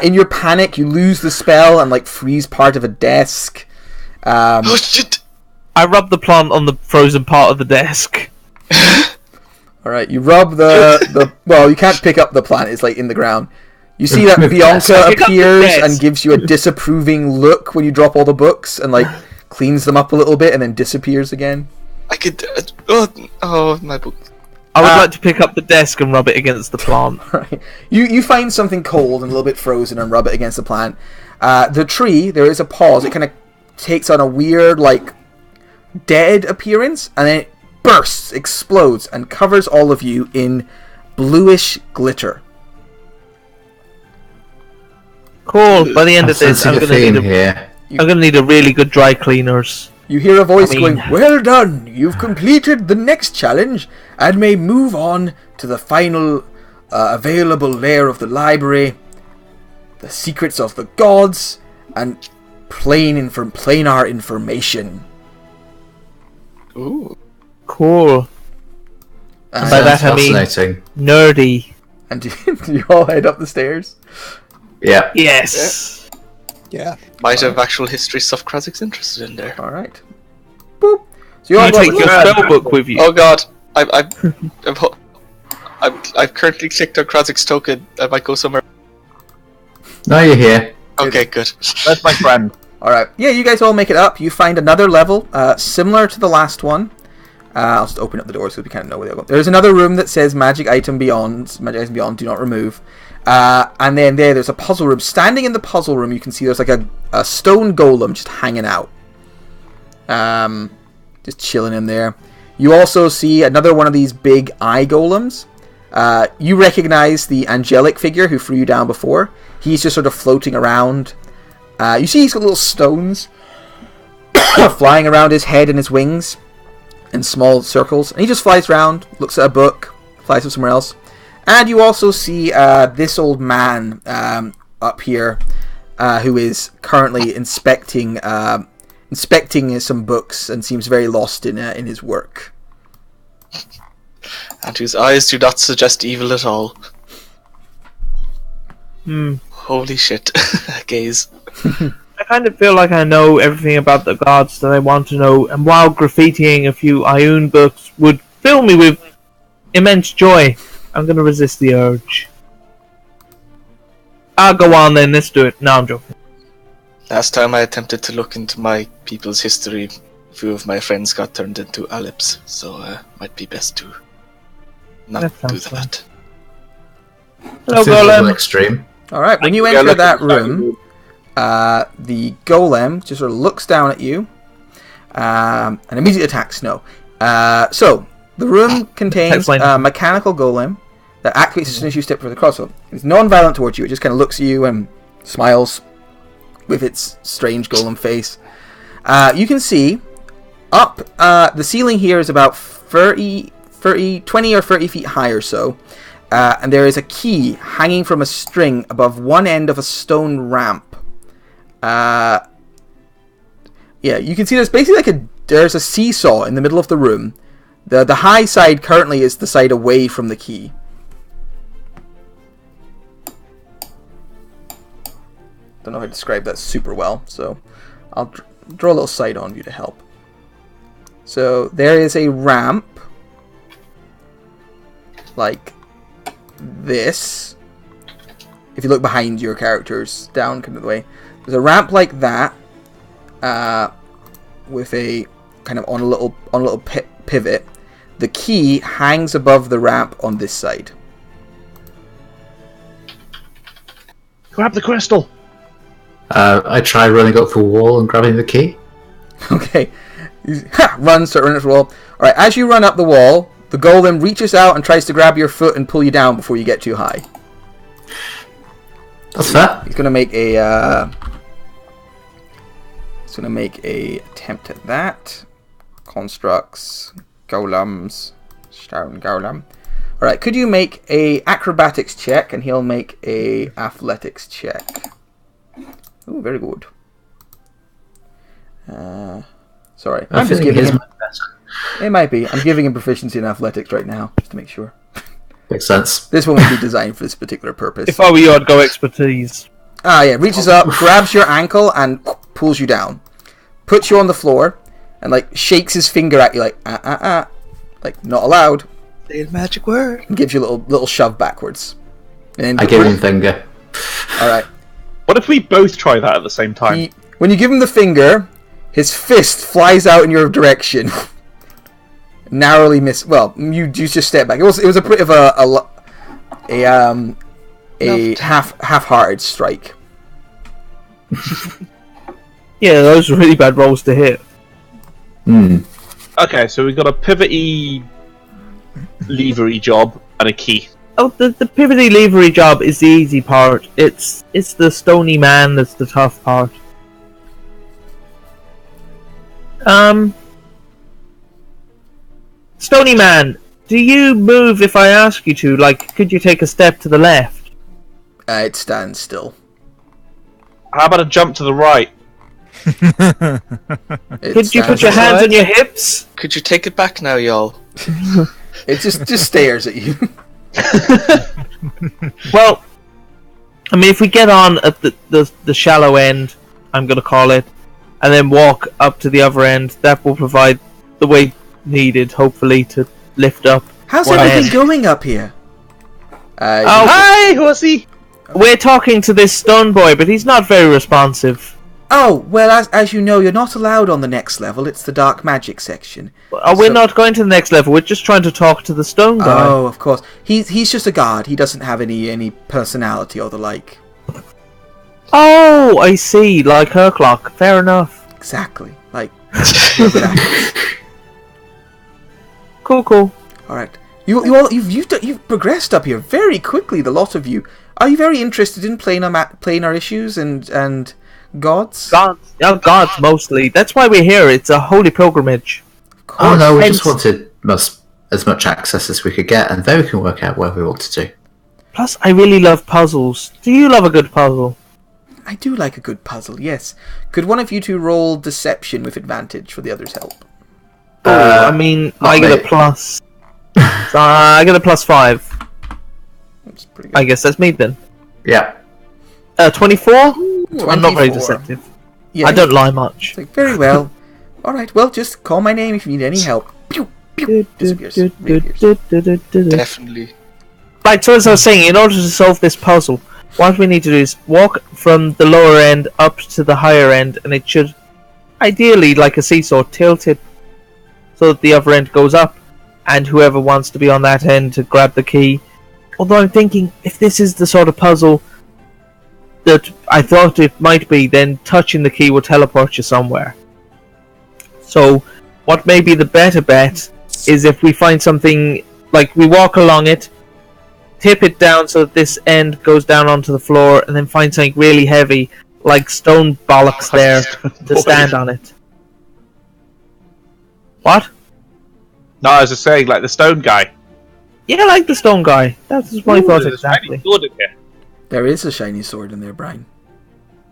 In your panic, you lose the spell and like freeze part of a desk. Oh shit! I rub the plant on the frozen part of the desk. Alright, you rub the well, you can't pick up the plant, it's like in the ground. You see that Bianca Pick up the appears desk. and gives you a disapproving look when you drop all the books and like cleans them up a little bit and then disappears again. I could. My book. I would like to pick up the desk and rub it against the plant. Right. You find something cold and a little bit frozen and rub it against the plant. The tree, there is a pause. It kind of takes on a weird, like, dead appearance, and then it bursts, explodes, and covers all of you in bluish glitter. Cool. By the end of this, I'm here. gonna need a really good dry cleaners. You hear a voice I mean- going, "Well done! You've completed the next challenge and may move on to the final available layer of the library, the secrets of the gods, and planar information." Ooh. Cool. And, By that I mean Fascinating. nerdy. and you all head up the stairs. Yeah. Yes. Yeah. Might have actual history stuff Krasik's interested in there. All right. Boop. So you all You go take up the your stairs. spell book with you. Oh god, I've currently clicked on Krasik's token. I might go somewhere. No, you're here. Okay, good. That's my friend. All right. Yeah, you guys all make it up. You find another level similar to the last one. I'll just open up the door so we kind of know where they're going. There's another room that says Magic Item Beyond. Magic Item Beyond, do not remove. And then there's a puzzle room. Standing in the puzzle room, you can see there's like a stone golem just hanging out. Just chilling in there. You also see another one of these big eye golems. You recognize the angelic figure who threw you down before. He's just sort of floating around. You see he's got little stones flying around his head and his wings in small circles. And he just flies around, looks at a book, flies to somewhere else. And you also see this old man up here who is currently inspecting some books and seems very lost in his work. And whose eyes do not suggest evil at all. Holy shit. Gaze. I kind of feel like I know everything about the gods that I want to know, and while graffitiing a few Ioun books would fill me with immense joy, I'm going to resist the urge. I'll go on then, let's do it. No, I'm joking. Last time I attempted to look into my people's history, a few of my friends got turned into Aleps, so might be best to not That do sounds that. Hello, Seems a little Golem. extreme. All right, when you Yeah, enter look that at that room, the golem just sort of looks down at you and immediately attacks. No. So the room contains Explain. a mechanical golem that activates as soon as you step through the crossroad. It's non-violent towards you. It just kind of looks at you and smiles with its strange golem face. You can see up the ceiling here is about 20 or 30 feet high or so. And there is a key hanging from a string above one end of a stone ramp. Yeah, you can see there's basically there's a seesaw in the middle of the room. The high side currently is the side away from the key. Don't know how to describe that super well, so I'll draw a little sight on you to help. So there is a ramp like this. If you look behind your characters, down kind of the way, there's a ramp like that, with a kind of on a little pivot. The key hangs above the ramp on this side. Grab the crystal. I try running up the wall and grabbing the key. Okay, run, start running up the wall. All right, as you run up the wall, the golem reaches out and tries to grab your foot and pull you down before you get too high. That's fair. He's gonna make a. He's gonna make a attempt at that. Constructs, golems, stone golem. All right, could you make a acrobatics check, and he'll make a athletics check. Oh, very good. Sorry, I'm just giving him. It might be. I'm giving him proficiency in athletics right now, just to make sure. Makes sense. This one will be designed for this particular purpose. If I were you, I'd go expertise. Yeah, reaches up, grabs your ankle, and pulls you down. Puts you on the floor, and like shakes his finger at you like, like not allowed. Say the magic word. And gives you a little shove backwards. And I give him finger. Alright. What if we both try that at the same time? When you give him the finger, his fist flies out in your direction. Narrowly miss. Well, you just step back. It was a bit of a half-hearted strike. Yeah, those are really bad rolls to hit. Okay, so we've got a pivoty, levery job and a key. Oh, the pivoty levery job is the easy part. It's the stony man that's the tough part. Stony man, do you move if I ask you to? Like, could you take a step to the left? It stands still. How about a jump to the right? Could you put your hands on your hips? Could you take it back now, y'all? It just stares at you. Well, I mean, if we get on at the shallow end, I'm going to call it, and then walk up to the other end, that will provide the weight needed, hopefully, to lift up. How's one everything end. going up here? Oh, Hi, horsey! we're talking to this stone boy, but he's not very responsive. Oh, well, as you know, you're not allowed on the next level. It's the dark magic section. We're not going to the next level. We're just trying to talk to the stone guy. Oh, of course. He's just a guard. He doesn't have any personality or the like. Oh, I see. Like her clock. Fair enough. Exactly. Like. Cool. All right. You've progressed up here very quickly. The lot of you. Are you very interested in playing our issues and gods? Gods. Yeah, gods mostly. That's why we're here. It's a holy pilgrimage. Oh no, we Hence- just wanted as much access as we could get, and then we can work out where we want to do. Plus, I really love puzzles. Do you love a good puzzle? I do like a good puzzle. Yes. Could one of you two roll deception with advantage for the other's help? I mean, I get a me. plus. I get a +5. That's pretty good. I guess that's me then. Yeah. 24? I'm not very 24. deceptive. Yeah, I don't lie much. It's like, very well. All right. Well, just call my name if you need any help. Pew, pew. Disappears. Reappears. Definitely. Right, so as I was saying, in order to solve this puzzle, what we need to do is walk from the lower end up to the higher end, and it should, ideally, like a seesaw, tilt it so that the other end goes up, and whoever wants to be on that end to grab the key. Although I'm thinking, if this is the sort of puzzle that I thought it might be, then touching the key will teleport you somewhere. So, what may be the better bet is if we find something, like we walk along it, tip it down so that this end goes down onto the floor, and then find something really heavy, like stone bollocks there, to stand on it. What? No, I was just saying, like the stone guy. Yeah, like the stone guy. That's what I thought There's a exactly. shiny sword in here. There is a shiny sword in there, Brian.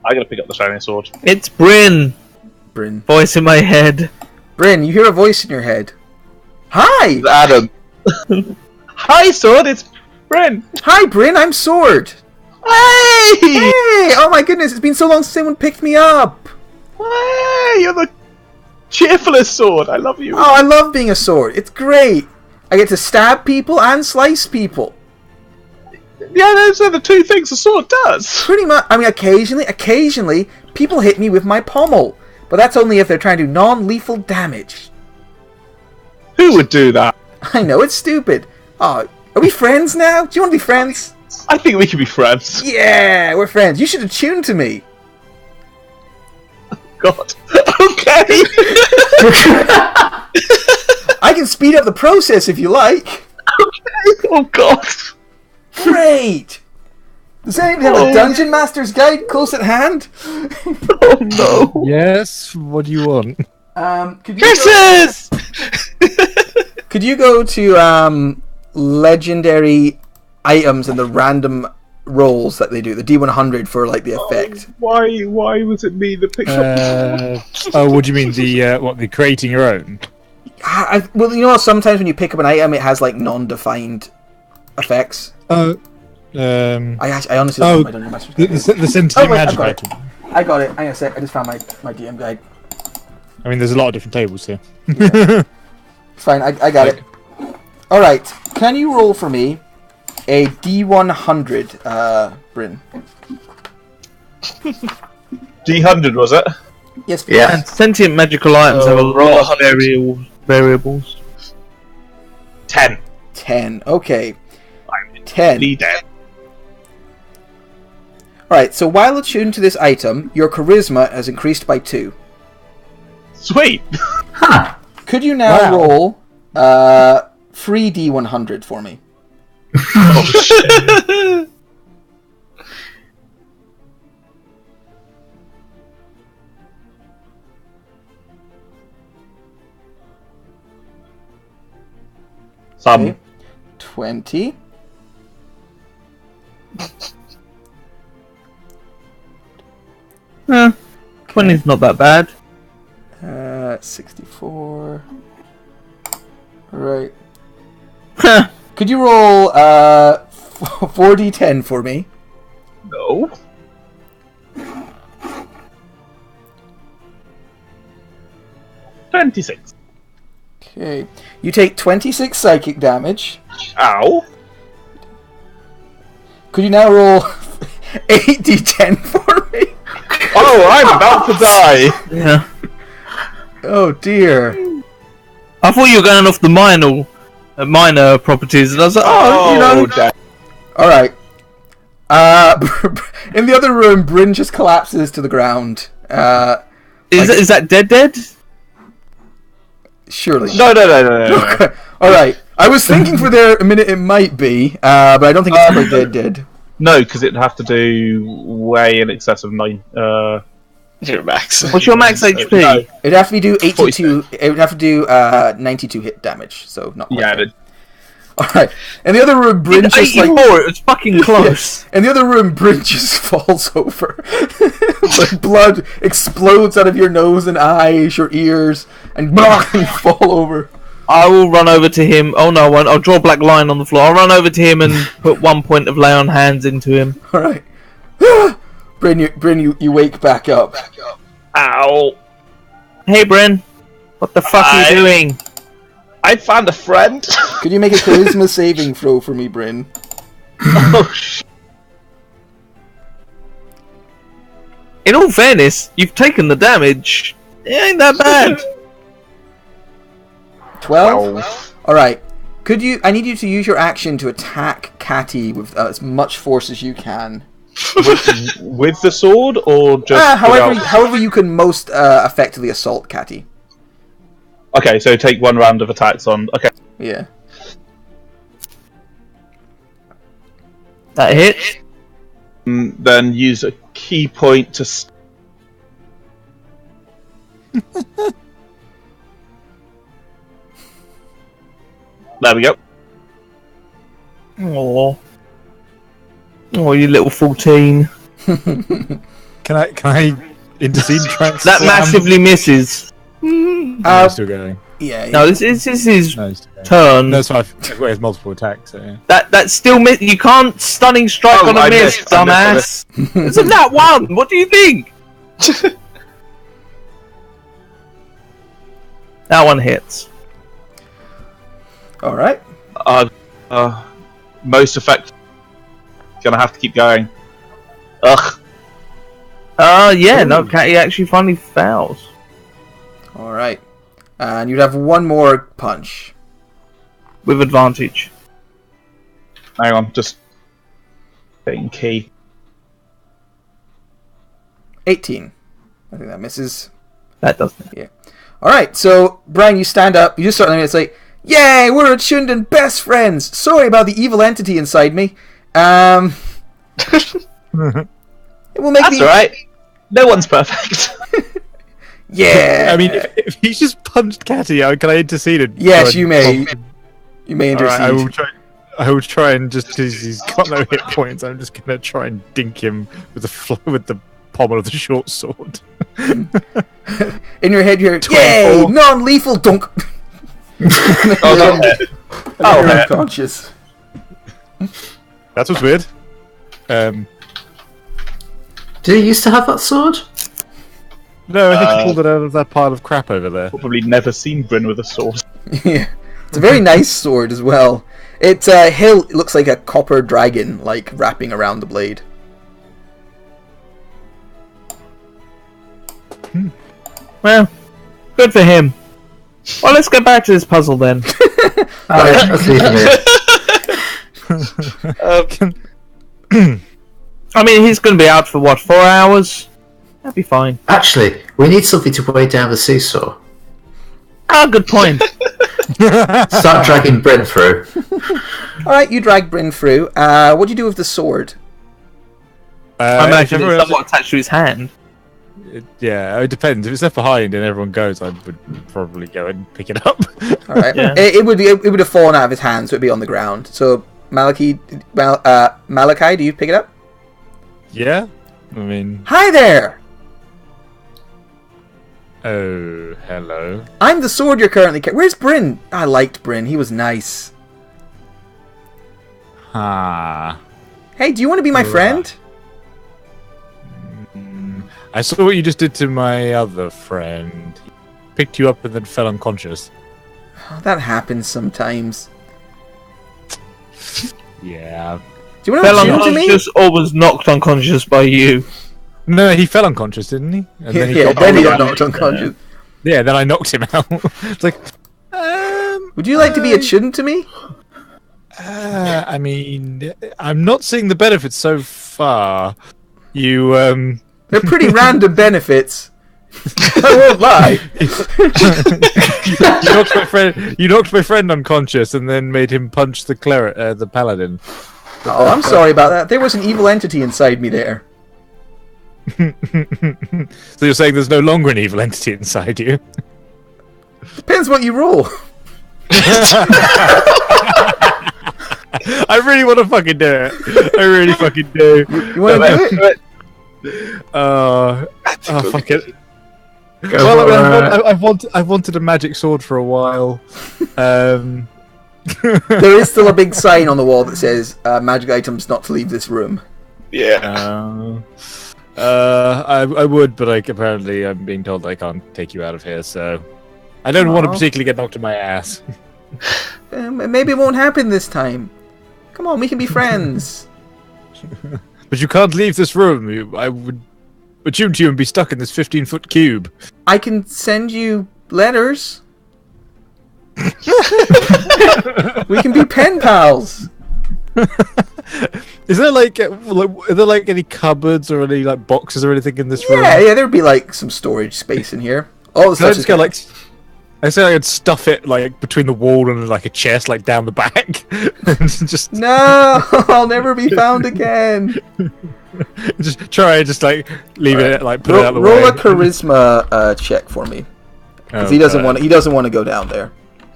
I gotta pick up the shiny sword. It's Bryn. Bryn. Voice in my head. Bryn, you hear a voice in your head. Hi! It's Adam. Hi, sword. It's Bryn. Hi, Bryn, I'm Sword. Hey! Hey! Oh my goodness, it's been so long since anyone picked me up. Hey! You're the cheerfulest sword. I love you. Oh, I love being a sword. It's great. I get to stab people and slice people. Yeah, those are the two things a sword does. Pretty much. I mean, occasionally, people hit me with my pommel. But that's only if they're trying to do non-lethal damage. Who would do that? I know, it's stupid. Oh, are we friends now? Do you want to be friends? I think we can be friends. Yeah, we're friends. You should have tuned to me. God. Okay. I can speed up the process if you like. Oh God. Great. Does anyone have a Dungeon Master's Guide close at hand? Oh no. Yes, what do you want? Curses! Could you go to legendary items and the random rolls that they do, the D100 for like the effect? Why was it me that picked up? Oh, what do you mean the creating your own? Well, you know, sometimes when you pick up an item, it has like non-defined effects. I honestly don't know my Dungeon Master's Guide. The sentient magic I've got item. I got it. Hang on a sec. I just found my DM guide. I mean, there's a lot of different tables here. Fine, I got it. Alright, can you roll for me a D100, Bryn? D100 was it? Yes, please. And sentient magical items have a lot of variables. 10. 10, okay. I'm 10. dead. Alright, so while attuned to this item, your charisma has increased by 2. Sweet. Huh. Could you now roll 3 D100 for me? Oh shit. Okay. 20. Huh. 20's not that bad. 64. Right. Huh. Could you roll 4d10 for me? No. $26. Okay. You take 26 psychic damage. Ow. Could you now roll 8d10 for me? Oh, I'm about to die. Yeah. Oh dear. I thought you were going off the minor properties, and I was like, damn. Alright. In the other room, Bryn just collapses to the ground. is that dead? Surely. No. Alright. I was thinking for a minute it might be, but I don't think it's quite dead. No, because it'd have to do way in excess of 9. Your max. What's your max HP? No. It'd have to do 82. It would have to do 92 hit damage, so not quite. Yeah, dead. Alright. In the other room, Bryn just 84, like. it was fucking close. In the other room, Bryn just falls over. Like blood explodes out of your nose and eyes, your ears, and you fall over. I will run over to him. Oh no, I won't. I'll draw a black line on the floor. I'll run over to him and put 1 point of lay on hands into him. Alright. Bryn, you wake back up. Ow! Hey, Bryn. What the fuck are you doing? I found a friend. Could you make a charisma saving throw for me, Bryn? Oh shit. In all fairness, you've taken the damage. It ain't that bad. 12? Alright. I need you to use your action to attack Catty with as much force as you can. With the sword or just however you can most effectively assault Catty. Okay, so take 1 round of attacks on. Okay. Yeah. That hit. Then use a key point to. There we go. Oh, you little 14. Can I intercede? That massively misses. I'm still going. Yeah. No, this is his No, he's still going. turn. No, so he has multiple attacks. So, yeah. That's still miss. You can't stunning strike on a I miss, missed, I dumbass. Isn't that one? What do you think? That one hits. Alright. Most effective. Gonna have to keep going. Ugh. Yeah, no, he actually finally fails. Alright. And you'd have one more punch. With advantage. Hang on, just getting key. 18. I think that misses. That doesn't. Yeah. Alright, so, Brian, you stand up. You just start, and it's like, yay, we're at Shunden best friends. Sorry about the evil entity inside me. It will make That's alright. No one's perfect. Yeah. I mean, if he's just punched Catty, can I intercede? And Yes, try you and- may. You may Alright, intercede. I will try and just because he's got no hit points. I'm just gonna try and dink him with the pommel of the short sword. In your head, you're 24. yay, non-lethal dunk. Oh, You're yeah. unconscious. That was weird. Did he used to have that sword? No, I think he pulled it out of that pile of crap over there. Probably never seen Bryn with a sword. Yeah. It's a very nice sword as well. It looks like a copper dragon, like wrapping around the blade. Well, good for him. Well, let's get back to this puzzle then. Alright, let's leave him here. I mean, he's going to be out for what, 4 hours? That'd be fine. Actually, we need something to weigh down the seesaw. Ah, good point. Start dragging Bryn through. Alright, you drag Bryn through. What do you do with the sword? I imagine everyone it's else- somewhat attached to his hand. Yeah, it depends. If it's left behind and everyone goes, I would probably go and pick it up. Alright. Yeah. It would have fallen out of his hand, so it'd be on the ground. So, Malachi, do you pick it up? Yeah? I mean, Hi there! oh, hello. I'm the sword you're currently carrying. Where's Bryn? I liked Bryn. He was nice. Ah. Hey, do you want to be my friend? I saw what you just did to my other friend. He picked you up and then fell unconscious. Oh, that happens sometimes. Yeah. Do you want to Fell attune to me? unconscious or was knocked unconscious by you? No, he fell unconscious, didn't he? And Yeah, he then got he back got up. knocked unconscious. Yeah, then I knocked him out. It's like, Would you like to be attuned to me? I mean, I'm not seeing the benefits so far. You, They're pretty random benefits. I won't lie. you knocked my friend unconscious and then made him punch the cleric, the paladin. Oh, I'm sorry about that. There was an evil entity inside me there. So you're saying there's no longer an evil entity inside you? Depends what you roll. I really want to fucking do it. I really fucking do. You want to do it? Oh, fuck it. Go Well, for I mean, I've wanted a magic sword for a while. There is still a big sign on the wall that says magic items not to leave this room. Yeah. I would, but apparently I'm being told I can't take you out of here, so I don't want to particularly get knocked in my ass. Maybe it won't happen this time. Come on, we can be friends. But you can't leave this room. I would attune to you and be stuck in this 15-foot cube. I can send you letters. We can be pen pals. Is there are there any cupboards or any boxes or anything in this room? Yeah, there'd be some storage space in here. All the So I stuff just go I say I could stuff it between the wall and a chest down the back. And just No, I'll never be found again. just try leave it put it out the roll way. a charisma check for me, because he doesn't want to go down there.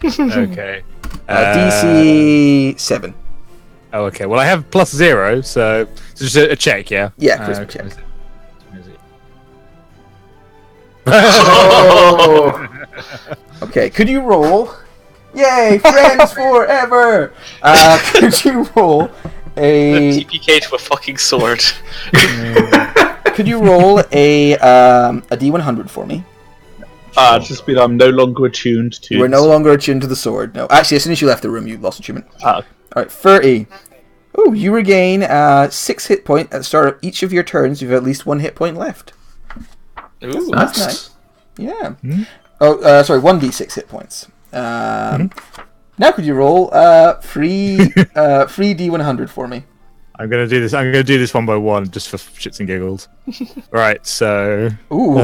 Okay. DC 7. Oh, okay. Well, I have +0, so just a check, yeah. Yeah, charisma check. Oh! Okay, could you roll? Yay, friends forever! Could you roll a? TPK to a fucking sword. Could you roll a D100 for me? Just be I'm no longer attuned to. You are no longer attuned to the sword. No, actually, as soon as you left the room, you lost attunement. Ah. All right, 30. Oh, you regain 6 hit points at the start of each of your turns. You have at least 1 hit point left. Ooh. That's nice. Yeah. Oh, sorry, 1d6 hit points. Now could you roll free D100 for me? I'm gonna do this. I'm gonna do this one by one, just for shits and giggles. Right. So. Ooh.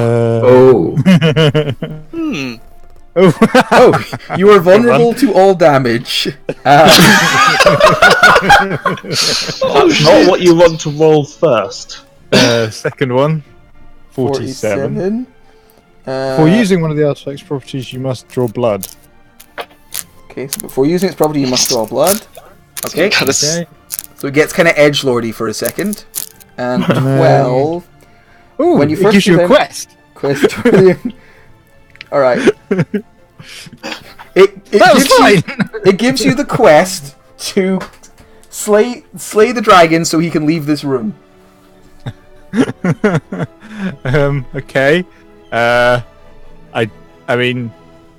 Oh, you are vulnerable to all damage. That's not what you want to roll first. Second one. 47. For using one of the artifact's properties, you must draw blood. Okay, so before using its property, you must draw blood. Okay. Okay. So it gets kind of edgelordy for a second. And 12. Ooh, When you it first gives you do a them- quest. Quest brilliant. All right. It That was gives fine. it gives you the quest to slay the dragon so he can leave this room. Okay. I mean,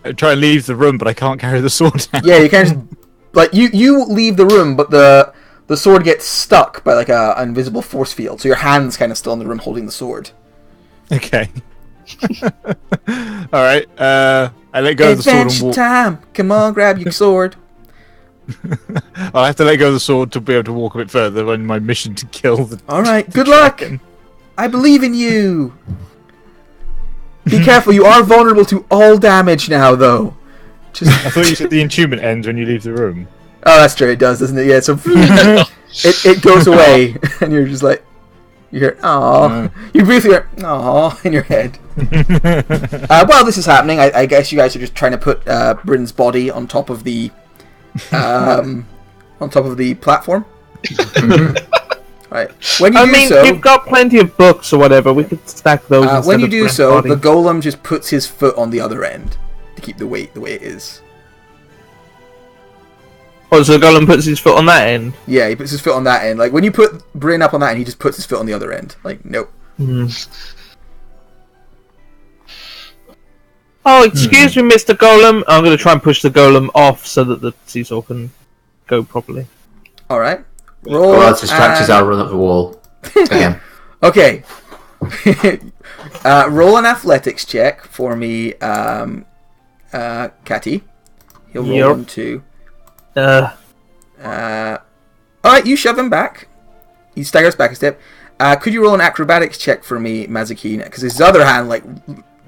I try and leave the room, but I can't carry the sword out. Yeah, you can't just you leave the room, but the sword gets stuck by an invisible force field, so your hand's kind of still in the room holding the sword. Okay. All right. I let go of the sword and Adventure walk. time! Come on, grab your sword. I'll have to let go of the sword to be able to walk a bit further on my mission to kill the. All right, good luck. dragon. I believe in you. Be careful, you are vulnerable to all damage now, though. Just I thought you said the enchantment ends when you leave the room. oh, that's true. It does, doesn't it? Yeah. So it goes away, and you're just like you hear "aww." You briefly hear "aww" in your head. While this is happening, I guess you guys are just trying to put Bryn's body on top of the platform. Right. When you do so, you've got plenty of books or whatever. We could stack those. when instead you of do Brent's so, body. the golem just puts his foot on the other end to keep the weight the way it is. Oh, so the golem puts his foot on that end. Yeah, he puts his foot on that end. Like when you put Bryn up on that end, he just puts his foot on the other end. Like nope. Oh, excuse me, Mr. Golem. I'm going to try and push the golem off so that the seesaw can go properly. All right. Roll. Well, that's distractions. and- I'll run up the wall again. Okay. Roll an athletics check for me, Catty. He'll roll Yep. 1, 2. Uh, Alright, you shove him back. He staggers back a step. Could you roll an acrobatics check for me, Mazakine? Because his other hand,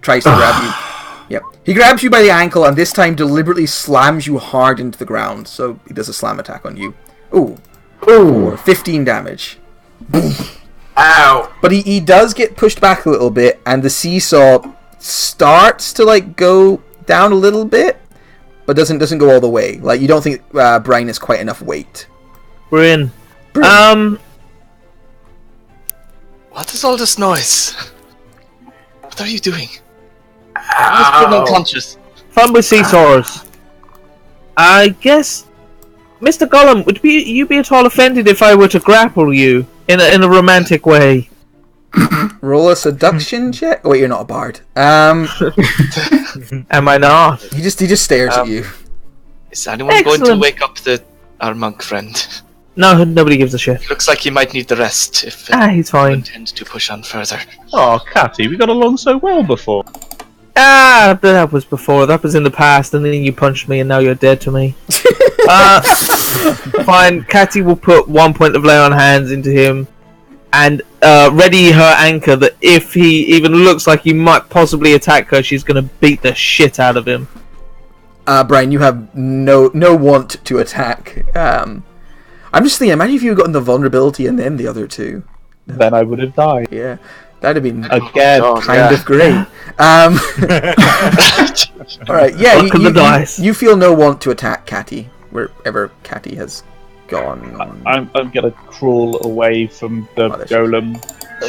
tries to grab you. Yep. He grabs you by the ankle and this time deliberately slams you hard into the ground. So he does a slam attack on you. Ooh. Ooh. 15 damage. Ow. But he does get pushed back a little bit, and the seesaw starts to go down a little bit, but doesn't go all the way. You don't think Brian is quite enough weight. we're in. What is all this noise? What are you doing? He's been unconscious. Fun with seesaws. I guess, Mr. Golem, would you be at all offended if I were to grapple you in a romantic way? Roll a seduction check. Oh, wait, you're not a bard. Am I not? He just stares at you. Is anyone going to Excellent. wake up our monk friend? No, nobody gives a shit. Looks like he might need the rest if He's you fine. intend to push on further. Oh, Catty, we got along so well before. But that was before. That was in the past, and then you punched me, and now you're dead to me. Fine. Catty will put 1 point of lay on hands into him, and ready her anchor that if he even looks like he might possibly attack her, she's gonna beat the shit out of him. Brian, you have no want to attack. I'm just thinking, imagine if you had gotten the vulnerability and then the other two. Then I would have died. Yeah, that'd have been Again. kind of great. Alright, yeah, Luck of the dice. you feel no want to attack Catty, wherever Catty has gone. I'm gonna crawl away from the Oh, that's- golem.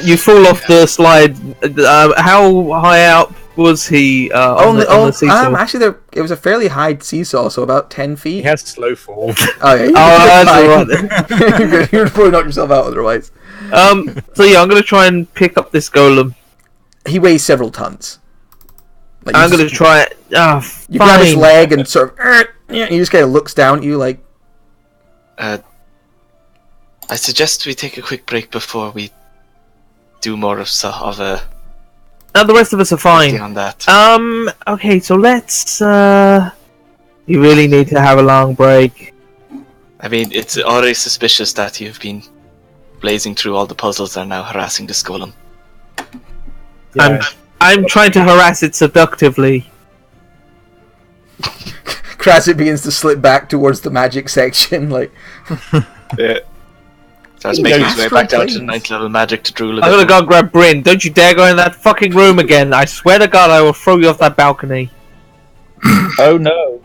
You fall off the slide. How high up was he on the seesaw? Actually, it was a fairly high seesaw, so about 10 feet. He has slow fall. Oh, yeah, Oh, that's you're alright. fine. You're good. You'd probably knock yourself out otherwise. So yeah, I'm gonna try and pick up this golem. He weighs several tons. Like, I'm gonna try it. You grab his Fine. leg and sort of... he just kind of looks down at you like... I suggest we take a quick break before we do more of a No, the rest of us are fine. on that. Okay, so let's. You really need to have a long break. I mean, it's already suspicious that you've been blazing through all the puzzles and now harassing this golem. I'm trying to harass it seductively. Krasik begins to slip back towards the magic section, like... Yeah. Starts making his way back down to 9th level magic to drool a I'm bit gonna more. go grab Bryn. Don't you dare go in that fucking room again. I swear to God, I will throw you off that balcony. Oh no.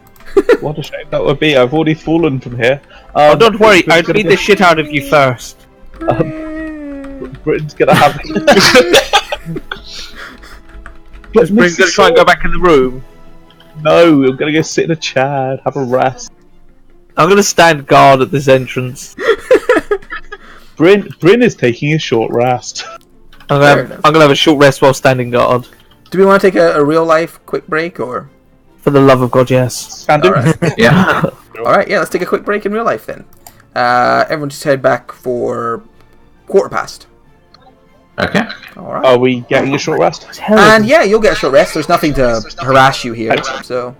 What a shame that would be. I've already fallen from here. Oh, don't worry. I'll beat the shit out of you first. Britain's gonna have. Bryn's gonna try and go back in the room. No, I'm gonna go sit in a chair and have a rest. I'm gonna stand guard at this entrance. Bryn is taking a short rest. Fair enough. I'm gonna have a short rest while standing guard. Do we want to take a real life quick break, or... For the love of God, yes. Can do. Alright. Yeah. Alright, yeah, let's take a quick break in real life then. Everyone just head back for 1:15. Okay. Alright. Are we getting a short rest? Hell, And yeah, you'll get a short rest. There's nothing to harass you here, so...